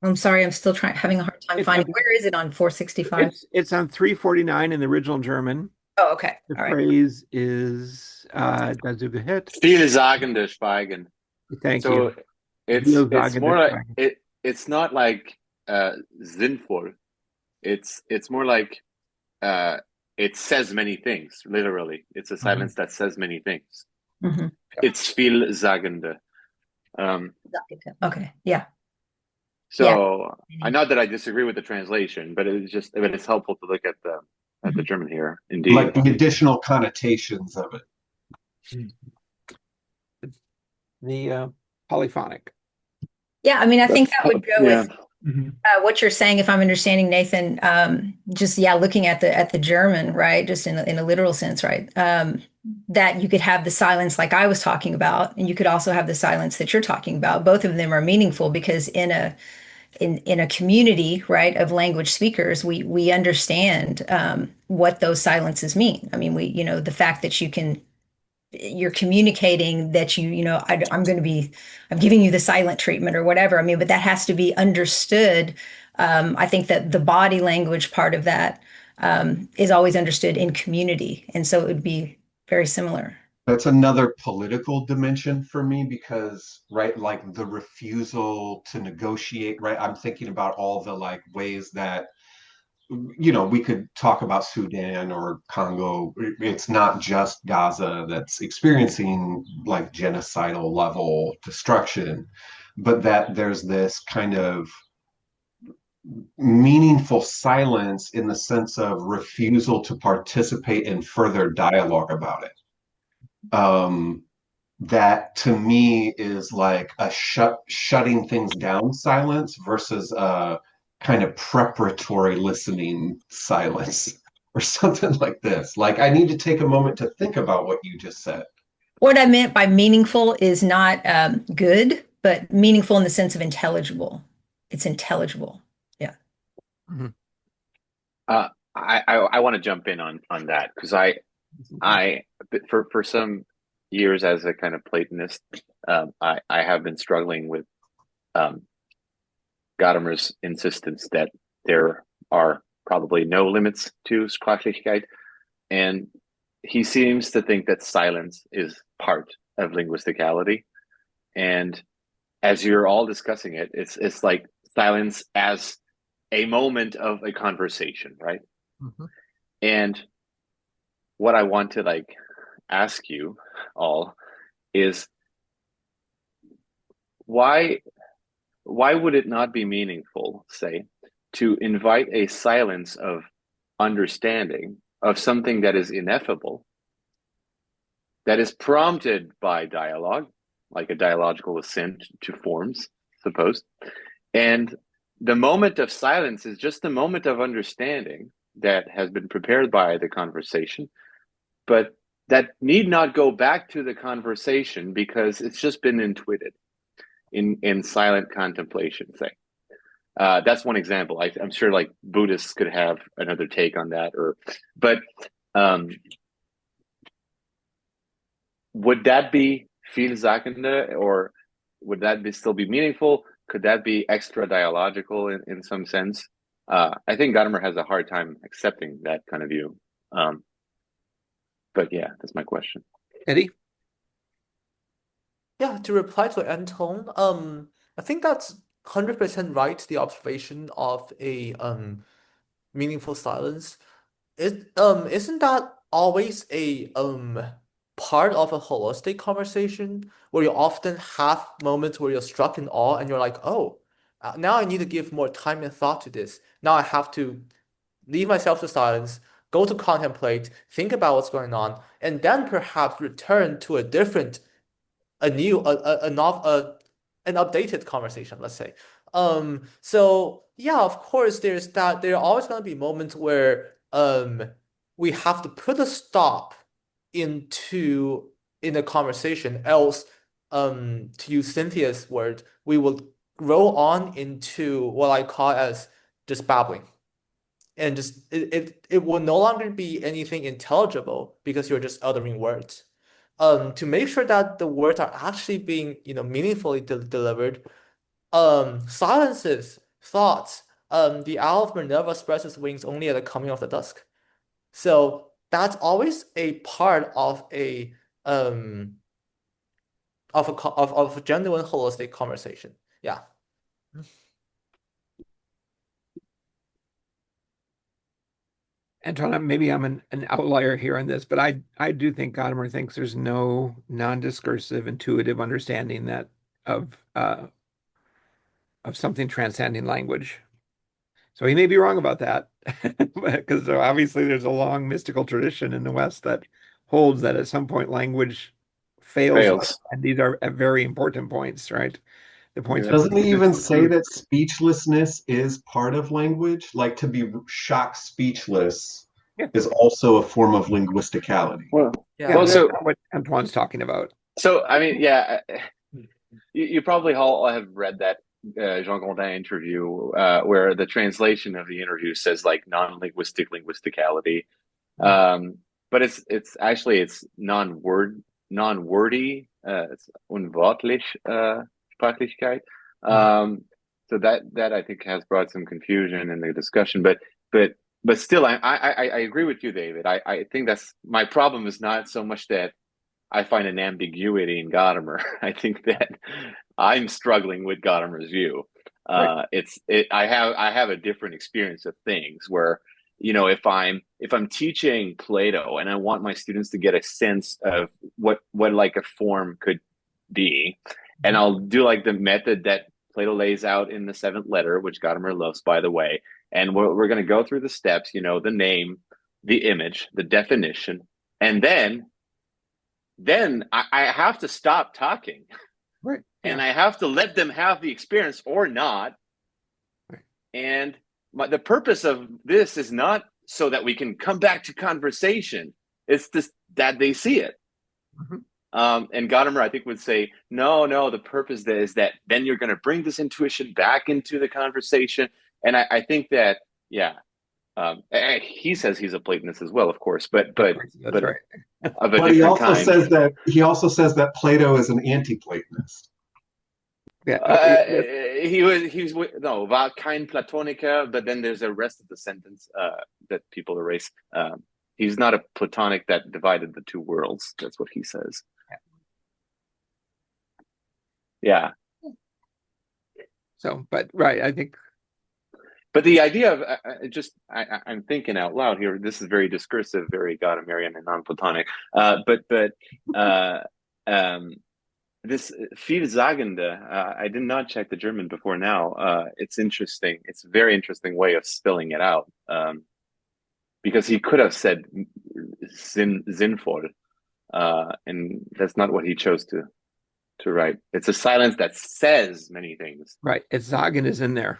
I'm sorry, I'm still having a hard time It's finding. Where is it on 465? it's on 349 in the original German. Oh, okay. The All right. phrase is das Gehört. Vielsagende Schweigen. Thank So you. it's Vielsagende more like Schweigen. it's not like sinnvoll. It's more like it says many things, literally. It's a silence that says many things. Mm-hmm. It's vielsagende. Okay. Yeah. So not that I disagree with the translation, but it's helpful to look at the German here, indeed. Like the additional connotations of it. The polyphonic. Yeah, I mean, I think that would go with Mm-hmm. what you're saying, if I'm understanding Nathan, just looking at the German, right, just in a literal sense, right, that you could have the silence like I was talking about, and you could also have the silence that you're talking about. Both of them are meaningful because in a community, right, of language speakers, we understand what those silences mean. I mean, the fact that you're communicating that I'm giving you the silent treatment or whatever. I mean, but that has to be understood. I think that the body language part of that is always understood in community. And so it would be very similar. That's another political dimension for me because, right, like the refusal to negotiate, right? I'm thinking about all the like ways that, we could talk about Sudan or Congo. It's not just Gaza that's experiencing like genocidal level destruction, but that there's this kind of meaningful silence in the sense of refusal to participate in further dialogue about it. That to me is like a shutting things down silence versus a kind of preparatory listening silence or something like this. Like, I need to take a moment to think about what you just said. What I meant by meaningful is not good, but meaningful in the sense of intelligible. It's intelligible. Yeah. Mm-hmm. I want to jump in on that because I for some years as a kind of Platonist, I have been struggling with Gadamer's insistence that there are probably no limits to Sprachlichkeit, and he seems to think that silence is part of linguisticality. And as you're all discussing it, it's like silence as a moment of a conversation, right? Mm-hmm. And what I want to ask you all is why would it not be meaningful, say, to invite a silence of understanding of something that is ineffable, that is prompted by dialogue, like a dialogical assent to forms, suppose, and the moment of silence is just a moment of understanding that has been prepared by the conversation, but that need not go back to the conversation because it's just been intuited in silent contemplation, say. That's one example. I'm sure like Buddhists could have another take on that, but would that be vielsagende, or would that still be meaningful? Could that be extra dialogical in some sense? I think Gadamer has a hard time accepting that kind of view. But yeah, that's my question. Eddie? Yeah, to reply to Anton, I think that's 100% right, the observation of a meaningful silence. Isn't that always a part of a holistic conversation where you often have moments where you're struck in awe and you're like, oh, now I need to give more time and thought to this. Now I have to leave myself to silence, go to contemplate, think about what's going on, and then perhaps return to a different, a new, a an updated conversation, let's say. So yeah, of course, there's that. There are always going to be moments where we have to put a stop into in a conversation, else, to use Cynthia's word, we will roll on into what I call as just babbling. And just it will no longer be anything intelligible because you're just uttering words. To make sure that the words are actually being, meaningfully delivered, silences thoughts. The owl of Minerva spreads its wings only at the coming of the dusk. So that's always a part um of a genuine holistic conversation. Yeah. Anton, maybe I'm an outlier here on this, but I do think Gadamer thinks there's no non-discursive, intuitive understanding that of something transcending language. So he may be wrong about that, because obviously there's a long mystical tradition in the West that holds that at some point language fails us, Fails. and these are at very important points, right? The points Yeah. of Doesn't he even say truth. that speechlessness is part of language? Like to be shocked speechless Yeah, is also a form of linguisticality. Well, yeah, Yeah. well, that's so not what Antoine's talking about. I mean, yeah, you probably all have read that Jean Gondin interview where the translation of the interview says like non-linguistic linguisticality. Um, but it's actually it's non-wordy. It's unwörtlich Sprachlichkeit. Mhm. So that I think has brought some confusion in the discussion. But but still, I agree with you, David. I think that's my problem is not so much that I find an ambiguity in Gadamer. I think that I'm struggling with Gadamer's view. Right. I have a different experience of things where if I'm teaching Plato and I want my students to get a sense of what like a form could be, and I'll do like the method that Plato lays out in the seventh letter, which Gadamer loves, by the way, and we're going to go through the steps, the name, the image, the definition, and then I have to stop talking Right. and Yeah. I have to let them have the experience or not. Right. And the purpose of this is not so that we can come back to conversation. It's just that they see it. Mhm. And Gadamer, I think, would say, no, the purpose is that then you're going to bring this intuition back into the conversation. And I think that, yeah, he says he's a Platonist as well, of course, but Of course, that's but right. of a But he different also kind. says that Plato is an anti-Platonist. Yeah. He was no war kein Platoniker, but then there's the rest of the sentence that people erase. He's not a Platonic that divided the two worlds. That's what he says. Yeah. So, but right, I think But the idea of I'm thinking out loud here. This is very discursive, very Gadamerian and non-Platonic. But um, this Vielsagende, I did not check the German before now. It's interesting. It's a very interesting way of spelling it out. Because he could have said sinnvoll, and that's not what he chose to write. It's a silence that says many things. right. It's Zagen is in there.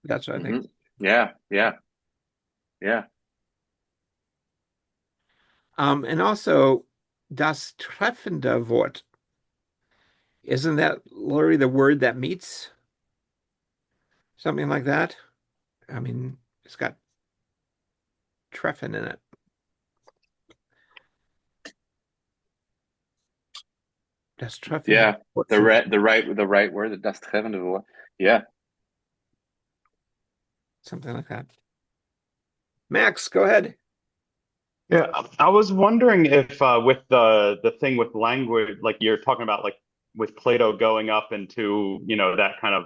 That's what I think. Yeah. And also das treffende Wort. Isn't that literally the word that meets? Something like that? I mean, it's got treffen in it. Das treffende Yeah. Wort. The right word. Das treffende Wort. Yeah. Something like that. Max, go ahead. Yeah, I was wondering if with the thing with language, like you're talking about, like with Plato going up into, that kind of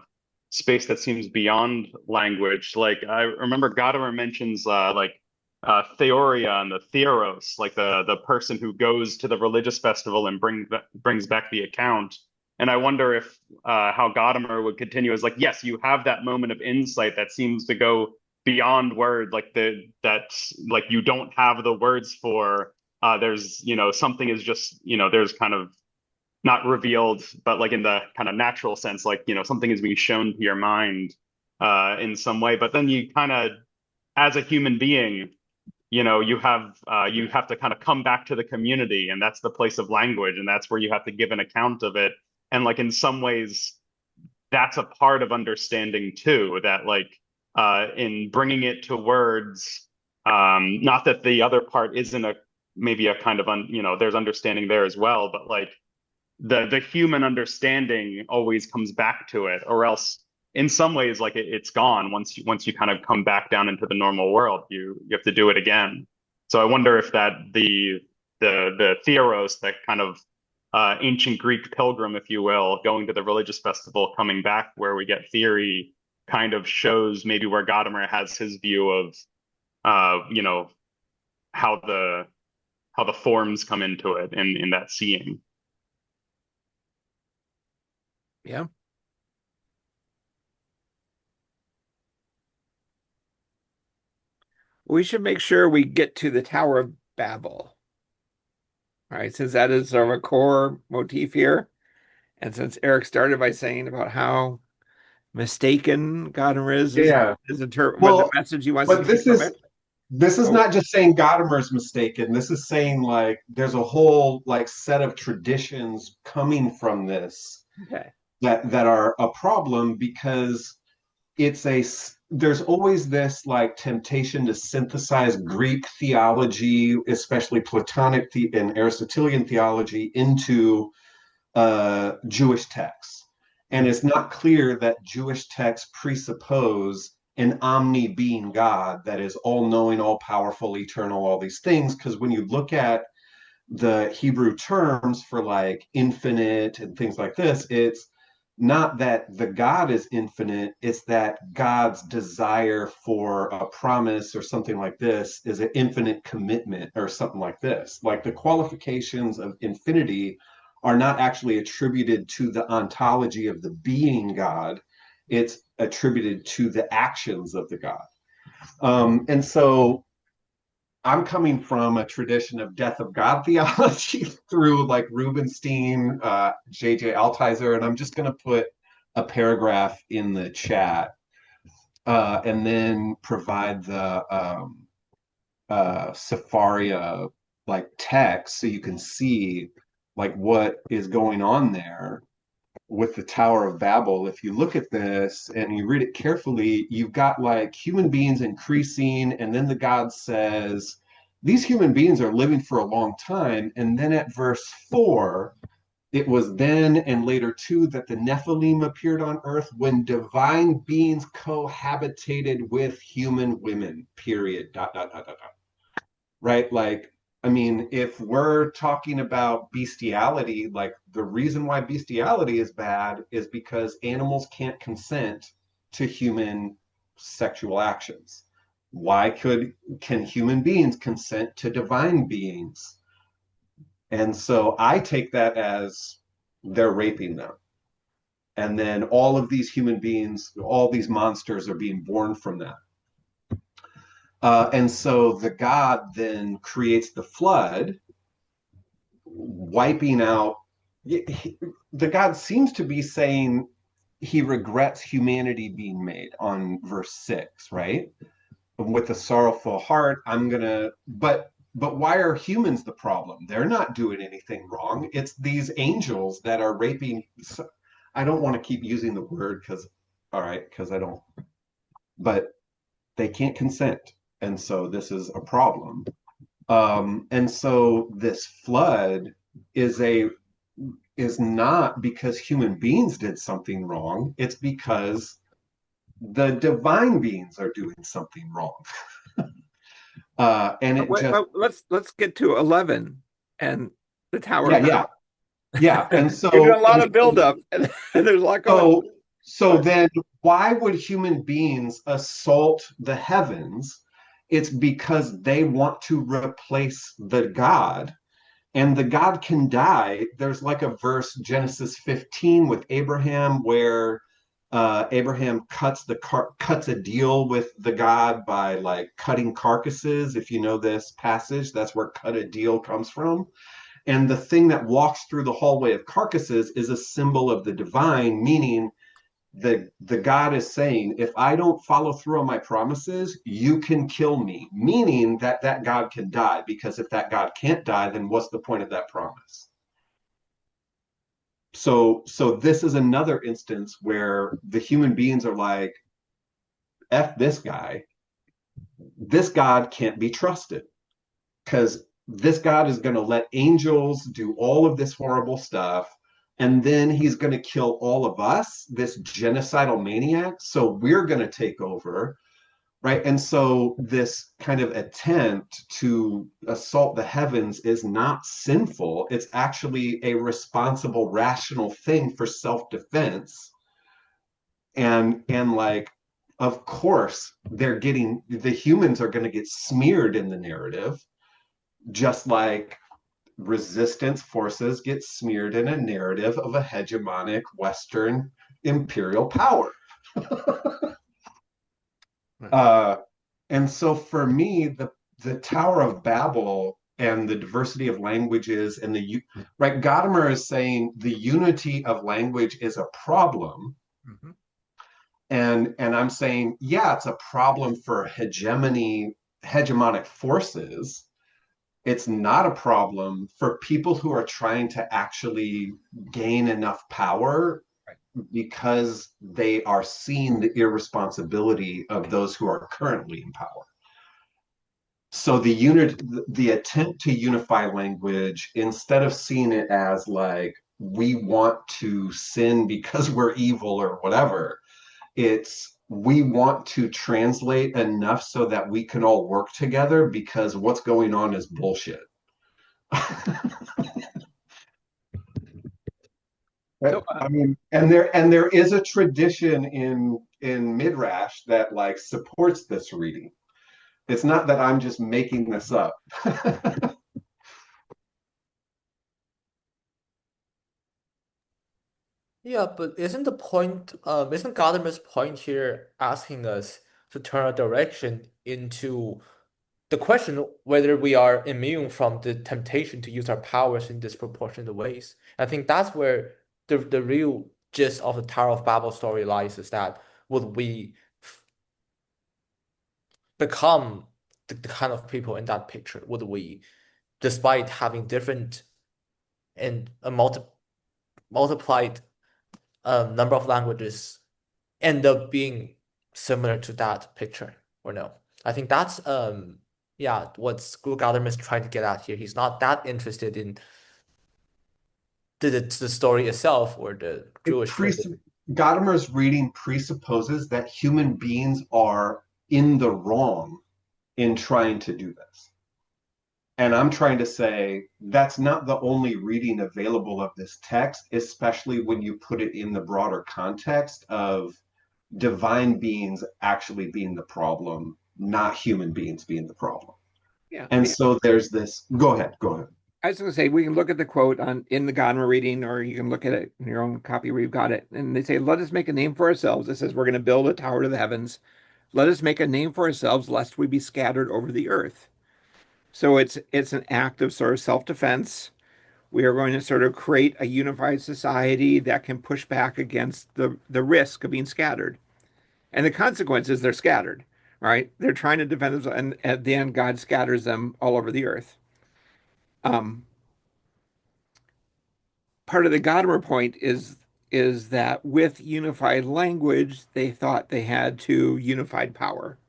space that seems beyond language. Like I remember Gadamer mentions Theoria and the Theros, like the person who goes to the religious festival and brings back the account. And I wonder if how Gadamer would continue as like, yes, you have that moment of insight that seems to go beyond word, like that's like you don't have the words for there's something is just there's kind of not revealed, but like in the kind of natural sense, like, something is being shown to your mind in some way. But then you kind of, as a human being, you have to kind of come back to the community, and that's the place of language, and that's where you have to give an account of it. And like in some ways, that's a part of understanding too, that like in bringing it to words, not that the other part isn't a maybe a kind of there's understanding there as well, but like the human understanding always comes back to it, or else in some ways like it's gone once you kind of come back down into the normal world. You have to do it again. So I wonder if that the theoros, that kind of ancient Greek pilgrim, if you will, going to the religious festival, coming back where we get theory, kind of shows maybe where Gadamer has his view of how the forms come into it in that seeing. Yeah. We should make sure we get to the Tower of Babel, right? Since that is sort of a core motif here. And since Eric started by saying about how mistaken Gadamer is, Yeah. what the Well, message he wants to but take from it. this is Oh, not just saying Gadamer's mistaken. This is saying like there's a whole like set of traditions coming from this okay. that are a problem, because there's always this like temptation to synthesize Greek theology, especially and Aristotelian theology, into Jewish texts. And it's not clear that Jewish texts presuppose an omni-being God that is all-knowing, all-powerful, eternal, all these things. Because when you look at the Hebrew terms for like infinite and things like this, it's not that the God is infinite, it's that God's desire for a promise or something like this is an infinite commitment or something like this. Like the qualifications of infinity are not actually attributed to the ontology of the being God, it's attributed to the actions of the God. And so I'm coming from a tradition of death of God theology through like Rubenstein, J.J. Altizer, and I'm just going to put a paragraph in the chat and then provide the Safaria like text so you can see like what is going on there with the Tower of Babel. If you look at this and you read it carefully, you've got like human beings increasing, and then the God says, these human beings are living for a long time. And then at verse 4, it was then and later too that the Nephilim appeared on earth when divine beings cohabitated with human women, period. Dot, dot, dot, dot, dot. Right? Like, I mean, if we're talking about bestiality, like the reason why bestiality is bad is because animals can't consent to human sexual actions. Why can human beings consent to divine beings? And so I take that as they're raping them. And then all of these human beings, all these monsters are being born from that. And so the God then creates the flood, wiping out. The God seems to be saying he regrets humanity being made on verse 6, right? With a sorrowful heart, but why are humans the problem? They're not doing anything wrong. It's these angels that are raping. I don't want to keep using the word because I don't, but they can't consent. And so this is a problem. And so this flood is not because human beings did something wrong. It's because the divine beings are doing something wrong. And it just let's get to 11 and the Tower yeah of Babel. yeah. And so You're doing a lot of buildup, and there's a lot going on. So then why would human beings assault the heavens? It's because they want to replace the God, and the God can die. There's like a verse, Genesis 15 with Abraham, where Abraham cuts a deal with the God by like cutting carcasses. If you know this passage, that's where cut a deal comes from. And the thing that walks through the hallway of carcasses is a symbol of the divine, meaning the God is saying, if I don't follow through on my promises, you can kill me, meaning that that God can die. Because if that God can't die, then what's the point of that promise? So this is another instance where the human beings are like, F this guy. This God can't be trusted because this God is going to let angels do all of this horrible stuff. And then he's going to kill all of us, this genocidal maniac. So we're going to take over. Right. And so this kind of attempt to assault the heavens is not sinful. It's actually a responsible, rational thing for self-defense. And like, of course, the humans are going to get smeared in the narrative, just like resistance forces get smeared in a narrative of a hegemonic Western imperial power. uh, and so for me, the Tower of Babel and the diversity of languages and right, Gadamer is saying the unity of language is a problem. Mm-hmm. And I'm saying, yeah, it's a problem for hegemonic forces. It's not a problem for people who are trying to actually gain enough power because they are seeing the irresponsibility of those who are currently in power. So the attempt to unify language, instead of seeing it as like we want to sin because we're evil or whatever, it's we want to translate enough so that we can all work together because what's going on is bullshit. I mean, and there is a tradition in Midrash that like supports this reading. It's not that I'm just making this up. Yeah, but isn't Gadamer's point here asking us to turn our direction into the question whether we are immune from the temptation to use our powers in disproportionate ways? I think that's where the real gist of the Tower of Babel story lies, is that would we become the kind of people in that picture? Would we, despite having different and a multiplied number of languages, end up being similar to that picture, or no? I think that's yeah, what School Gadamer is trying to get at here. He's not that interested in the story itself or the Jewish tradition. Gadamer's reading presupposes that human beings are in the wrong in trying to do this. And I'm trying to say that's not the only reading available of this text, especially when you put it in the broader context of divine beings actually being the problem, not human beings being the problem. Yeah. And so there's this. Go ahead. I was going to say we can look at the quote in the Gadamer reading, or you can look at it in your own copy where you've got it. And they say, "Let us make a name for ourselves." It says, "We're going to build a tower to the heavens. Let us make a name for ourselves, lest we be scattered over the earth." So it's an act of sort of self-defense. We are going to sort of create a unified society that can push back against the risk of being scattered. And the consequence is they're scattered, right? They're trying to defend themselves, and at the end, God scatters them all over the earth. Um, Part of the Gadamer point is that with unified language, they thought they had to unified power,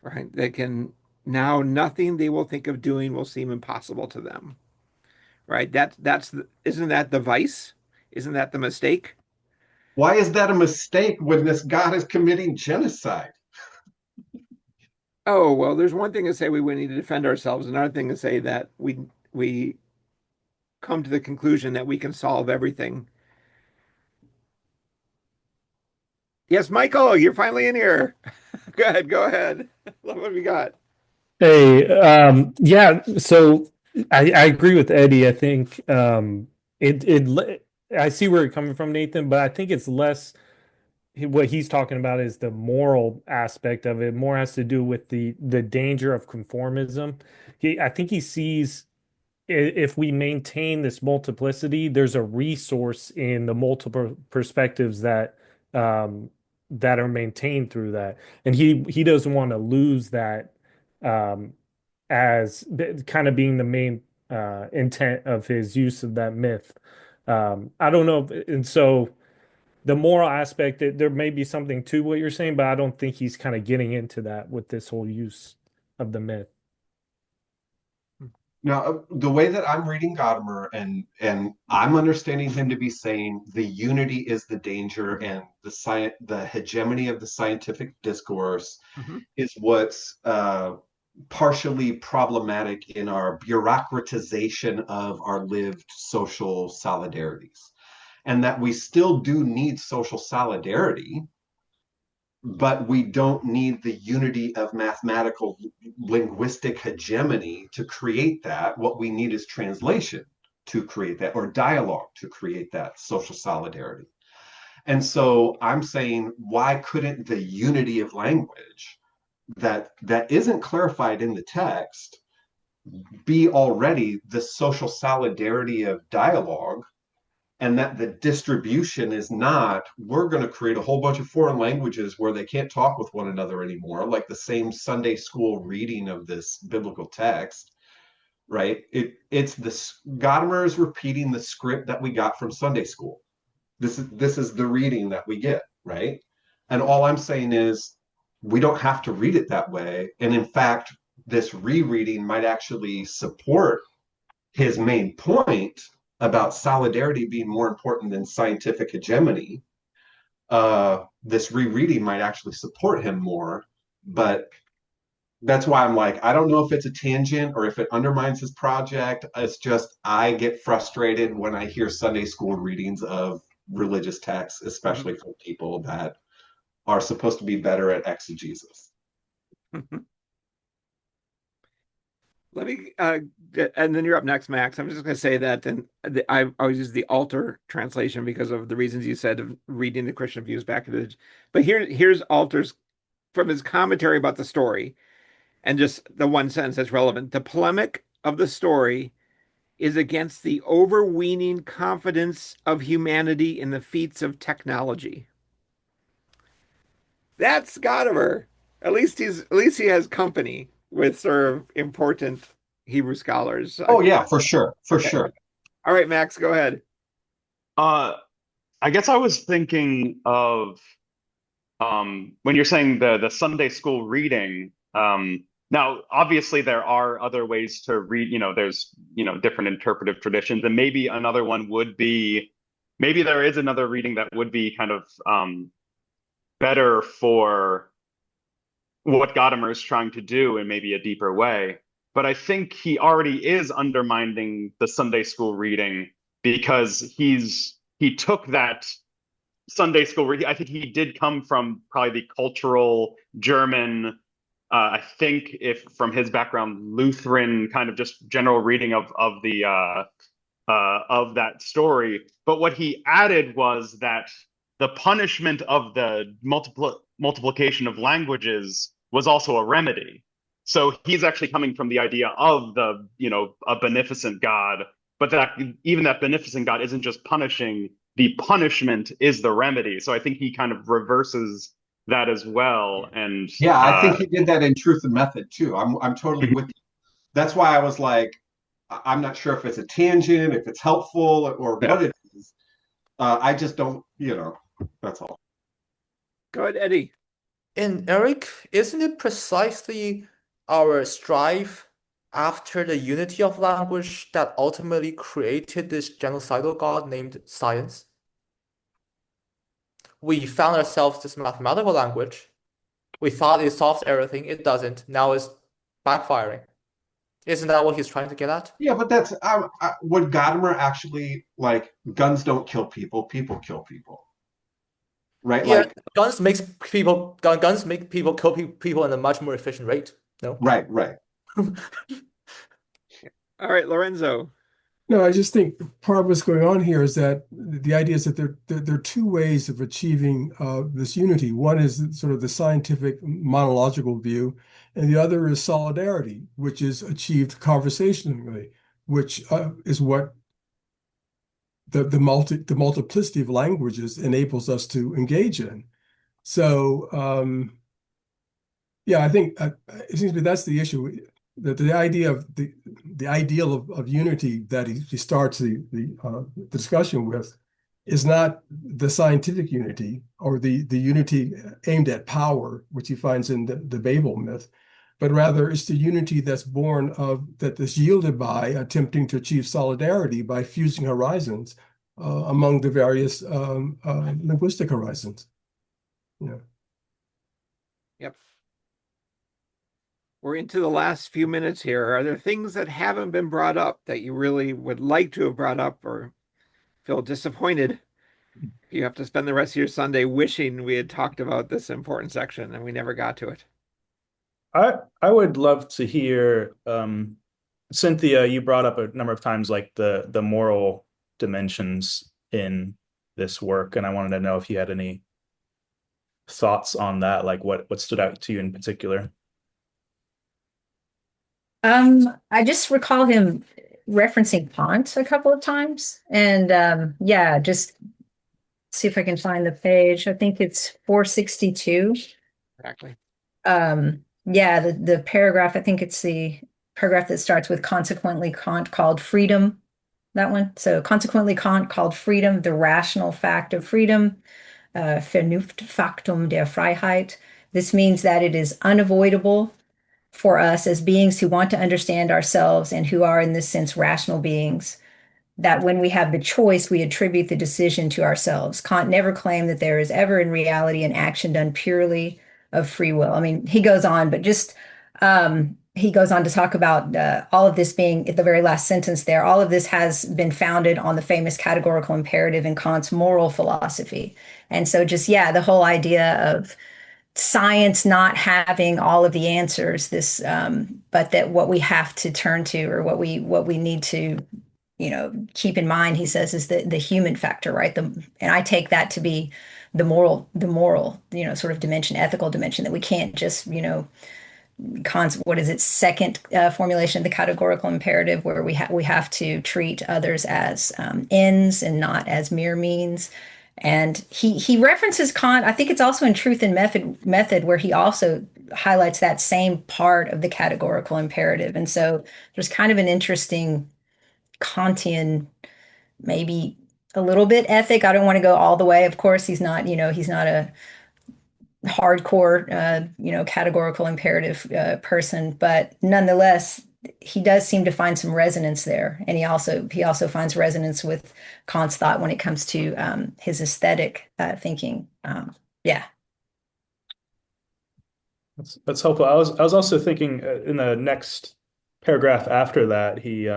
right? They can now nothing they will think of doing will seem impossible to them, right? Isn't that the vice? Isn't that the mistake? Why is that a mistake when this God is committing genocide? Oh, well, there's one thing to say we need to defend ourselves, another thing to say that we come to the conclusion that we can solve everything. Yes, Michael, you're finally in here. Go ahead. What have we got? Hey, yeah, so I agree with Eddie. I think I see where you're coming from, Nathan, but I think it's less what he's talking about is the moral aspect of it. More has to do with the danger of conformism. I think he sees if we maintain this multiplicity, there's a resource in the multiple perspectives that are maintained through that, and he doesn't want to lose that um, as kind of being the main intent of his use of that myth. I don't know, and so the moral aspect, there may be something to what you're saying, but I don't think he's kind of getting into that with this whole use of the myth. Now, the way that I'm reading Gadamer and I'm understanding him to be saying the unity is the danger and the hegemony of the scientific discourse Mhm. is what's partially problematic in our bureaucratization of our lived social solidarities, and that we still do need social solidarity, but we don't need the unity of mathematical linguistic hegemony to create that. What we need is translation to create that, or dialogue to create that social solidarity. And so I'm saying, why couldn't the unity of language that isn't clarified in the text be already the social solidarity of dialogue, and that the distribution is not, we're going to create a whole bunch of foreign languages where they can't talk with one another anymore, like the same Sunday school reading of this biblical text, right? It's this, Gadamer is repeating the script that we got from Sunday school. This is the reading that we get, right? And all I'm saying is we don't have to read it that way. And in fact, this rereading might actually support his main point about solidarity being more important than scientific hegemony. This rereading might actually support him more, but that's why I'm like, I don't know if it's a tangent or if it undermines his project. It's just I get frustrated when I hear Sunday school readings of religious texts, especially from people that are supposed to be better at exegesis. Let me, and then you're up next, Max. I'm just going to say that, and I always use the Alter translation because of the reasons you said of reading the Christian views back in the. But here's Alter's from his commentary about the story, and just the one sentence that's relevant. The polemic of the story is against the overweening confidence of humanity in the feats of technology. That's Gadamer. At least he has company with sort of important Hebrew scholars. Oh yeah, for sure, for Okay. sure. All right, Max, go ahead. I guess I was thinking of when you're saying the Sunday school reading. Now, obviously, there are other ways to read. There's different interpretive traditions, and maybe another one would be maybe there is another reading that would be kind of better for what Gadamer is trying to do in maybe a deeper way. But I think he already is undermining the Sunday school reading because he took that Sunday school reading. I think he did come from probably the cultural German, I think if from his background, Lutheran kind of just general reading of the of that story. But what he added was that the punishment of the multiplication of languages was also a remedy. So he's actually coming from the idea of a beneficent God, but that even that beneficent God isn't just punishing, the punishment is the remedy. So I think he kind of reverses that as well. And Yeah, I think he did that in Truth and Method too. I'm totally with you. That's why I was like, I'm not sure if it's a tangent, if it's helpful, or yeah. what it is. I just don't, that's all. Go ahead, Eddie. And Eric, isn't it precisely our strive after the unity of language that ultimately created this genocidal god named science? We found ourselves this mathematical language. We thought it solves everything. It doesn't. Now it's backfiring. Isn't that what he's trying to get at? Yeah, but that's would Gadamer actually like guns don't kill people, people kill people, right? Yeah, Like, guns make people kill people in a much more efficient rate. No? right, right. All right, Lorenzo. No, I just think part of what's going on here is that the idea is that there are two ways of achieving this unity. One is sort of the scientific monological view, and the other is solidarity, which is achieved conversationally. which is what the multiplicity of languages enables us to engage in. So yeah, I think it seems to me that's the issue. That the idea of the ideal of unity that he starts the discussion with is not the scientific unity or the unity aimed at power, which he finds in the Babel myth, but rather it's the unity that's born of that is yielded by attempting to achieve solidarity by fusing horizons among the various linguistic horizons. Yeah. Yep. We're into the last few minutes here. Are there things that haven't been brought up that you really would like to have brought up or feel disappointed? You have to spend the rest of your Sunday wishing we had talked about this important section and we never got to it. I would love to hear, Cynthia, you brought up a number of times like the moral dimensions in this work, and I wanted to know if you had any thoughts on that, like what stood out to you in particular. I just recall him referencing Kant a couple of times, and yeah, just see if I can find the page. I think it's 462. Exactly. Yeah, the paragraph, I think it's the paragraph that starts with consequently Kant called freedom, that one. So consequently Kant called freedom the rational fact of freedom, Vernunftfaktum der Freiheit. This means that it is unavoidable for us as beings who want to understand ourselves and who are in this sense rational beings, that when we have the choice, we attribute the decision to ourselves. Kant never claimed that there is ever in reality an action done purely of free will. I mean, he goes on, but just he goes on to talk about all of this being at the very last sentence there. All of this has been founded on the famous categorical imperative in Kant's moral philosophy. And so just, yeah, the whole idea of science not having all of the answers, this, but that what we have to turn to or what we need to keep in mind, he says, is the human factor, right? And I take that to be the moral, sort of dimension, ethical dimension, that we can't just, what is it, second formulation of the categorical imperative, where we have to treat others as ends and not as mere means. And he references Kant. I think it's also in Truth and Method where he also highlights that same part of the categorical imperative. And so there's kind of an interesting Kantian, maybe a little bit ethic. I don't want to go all the way. Of course, he's not a hardcore, categorical imperative person, but nonetheless, he does seem to find some resonance there. And he also finds resonance with Kant's thought when it comes to his aesthetic thinking. Yeah. That's helpful. I was also thinking in the next paragraph after that, he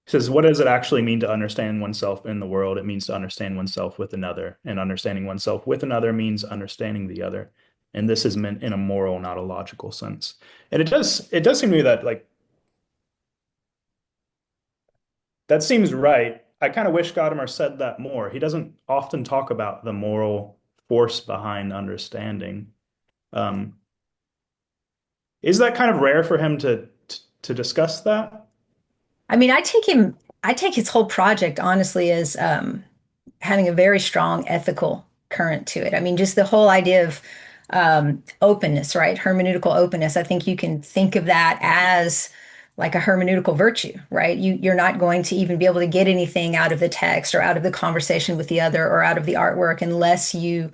says, what does it actually mean to understand oneself in the world? It means to understand oneself with another, and understanding oneself with another means understanding the other. And this is meant in a moral, not a logical sense. And it does seem to me that like that seems right. I kind of wish Gadamer said that more. He doesn't often talk about the moral force behind understanding. Um, is that kind of rare for him to discuss that? I mean, I take his whole project honestly as having a very strong ethical current to it. I mean, just the whole idea of openness, right? Hermeneutical openness. I think you can think of that as like a hermeneutical virtue, right? You're not going to even be able to get anything out of the text or out of the conversation with the other or out of the artwork unless you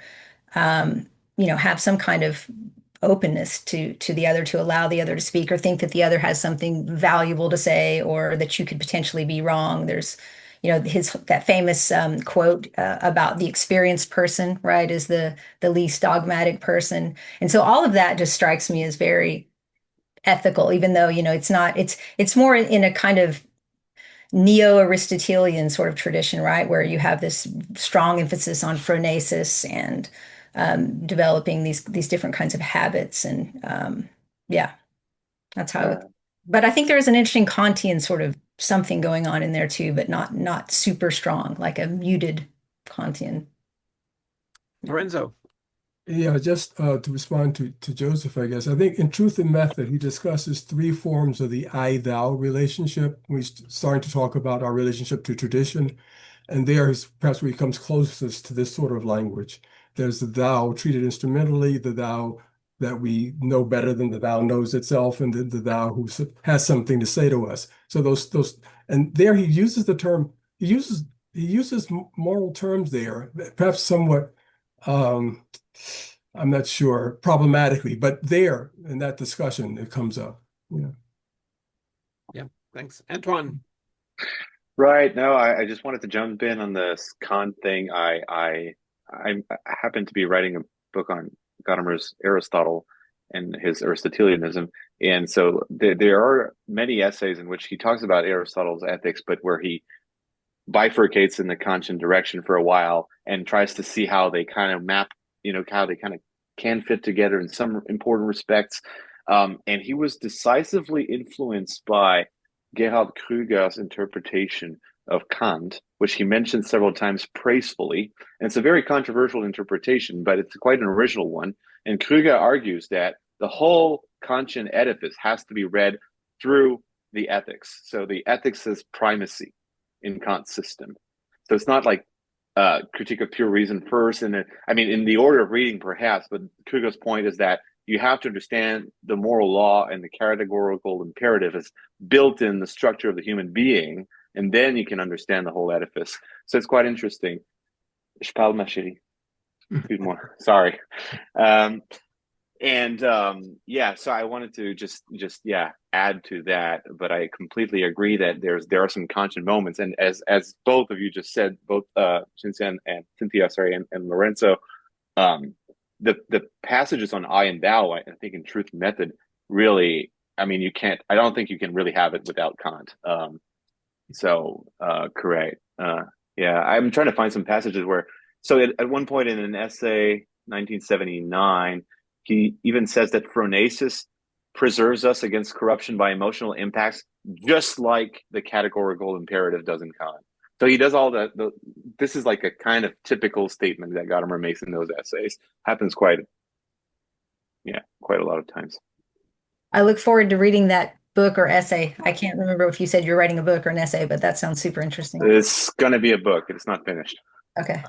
have some kind of openness to the other, to allow the other to speak or think that the other has something valuable to say or that you could potentially be wrong. There's his that famous quote about the experienced person, right, is the least dogmatic person. And so all of that just strikes me as very ethical, even though it's not, it's more in a kind of neo-Aristotelian sort of tradition, right, where you have this strong emphasis on phronesis and developing these different kinds of habits. And yeah, that's how I would. But I think there is an interesting Kantian sort of something going on in there too, but not super strong, like a muted Kantian. Lorenzo. Yeah, just to respond to Joseph, I guess. I think in Truth and Method, he discusses three forms of the I-thou relationship. We're starting to talk about our relationship to tradition. And there is perhaps where he comes closest to this sort of language. There's the thou treated instrumentally, the thou that we know better than the thou knows itself, and the thou who has something to say to us. So those, and there he uses the term, he uses moral terms there, perhaps somewhat I'm not sure, problematically, but there in that discussion, it comes up. Yeah. Yeah, thanks. Antoine. Right. No, I just wanted to jump in on this Kant thing. I happen to be writing a book on Gadamer's Aristotle and his Aristotelianism, and so there are many essays in which he talks about Aristotle's ethics, but where he bifurcates in the Kantian direction for a while and tries to see how they kind of map, how they kind of can fit together in some important respects. And he was decisively influenced by Gerhard Krüger's interpretation of Kant, which he mentioned several times praisefully. And it's a very controversial interpretation, but it's quite an original one. And Krüger argues that the whole Kantian edifice has to be read through the ethics. So the ethics has primacy in Kant's system. So it's not like critique of pure reason first, and then, I mean, in the order of reading, perhaps. But Krüger's point is that you have to understand the moral law and the categorical imperative is built in the structure of the human being, and then you can understand the whole edifice. So it's quite interesting. Je parle ma chérie. Excuse-moi. Sorry. Yeah, so I wanted to just add to that, but I completely agree that there are some conscious moments, and as both of you just said, both Cynthia and Cynthia, sorry, and Lorenzo, the passages on I and thou, I think in Truth and Method, really, I mean, I don't think you can really have it without Kant. Correct. Yeah, I'm trying to find some passages where, so at one point in an essay, 1979, he even says that phronesis preserves us against corruption by emotional impacts, just like the categorical imperative does in Kant. So he does all that. This is like a kind of typical statement that Gadamer makes in those essays. Happens quite a lot of times. I look forward to reading that book or essay. I can't remember if you said you're writing a book or an essay, but that sounds super interesting. It's going to be a book. It's not finished. Okay.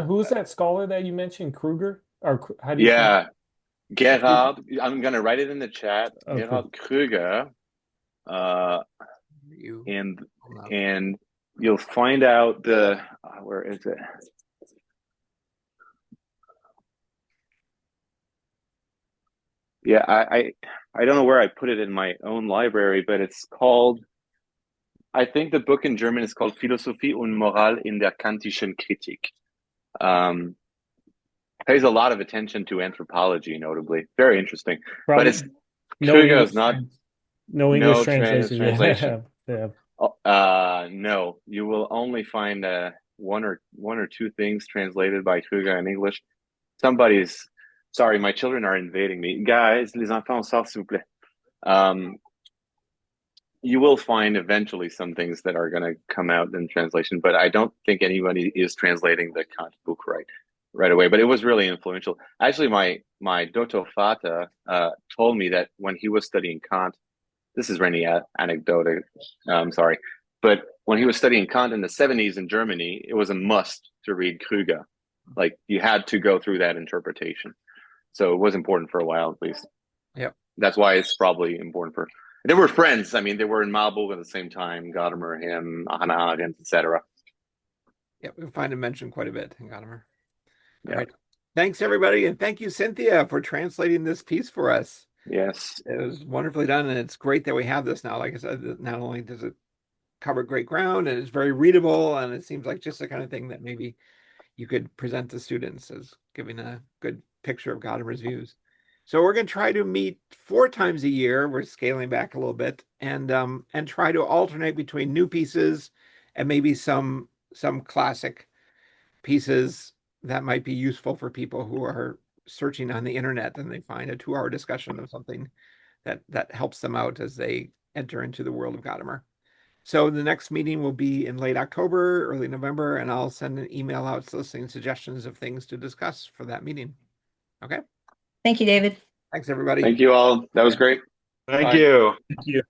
Who's that scholar that you mentioned? Krüger? Or how do you Yeah, Gerhard. I'm going to write it in the chat. Okay. Gerhard Krüger. And you'll find out where is it? Yeah, I don't know where I put it in my own library, but it's called, I think the book in German is called Philosophie und Moral in der Kantischen Kritik. Pays a lot of attention to anthropology, notably. Very interesting. Probably, but it's no Krüger English, is not no English translation. translation. Yeah. No, you will only find one or two things translated by Krüger in English. Sorry, my children are invading me. Guys, les enfants sortent, s'il vous plaît. You will find eventually some things that are going to come out in translation, but I don't think anybody is translating the Kant book right away. But it was really influential. Actually, my Dotto Fata told me that when he was studying Kant, this is any anecdote, I'm sorry, but when he was studying Kant in the 70s in Germany, it was a must to read Krüger. Like, you had to go through that interpretation. So it was important for a while, at least. Yep. That's why it's probably important for. They were friends. I mean, they were in Marburg at the same time. Gadamer, him, Hannah Arendt, etc. Yeah, we find him mentioned quite a bit in Gadamer. Yeah. All right. Thanks, everybody. And thank you, Cynthia, for translating this piece for us. Yes. It was wonderfully done. And it's great that we have this now. Like I said, not only does it cover great ground and it's very readable, and it seems like just the kind of thing that maybe you could present to students as giving a good picture of Gadamer's views. So we're going to try to meet 4 times a year. We're scaling back a little bit, and try to alternate between new pieces and maybe some classic pieces that might be useful for people who are searching on the internet and they find a 2-hour discussion of something that helps them out as they enter into the world of Gadamer. So the next meeting will be in late October, early November, and I'll send an email out soliciting suggestions of things to discuss for that meeting. Okay. Thank you, David. Thanks, everybody. Thank you all. That was great. Thank Bye. you. Thank you.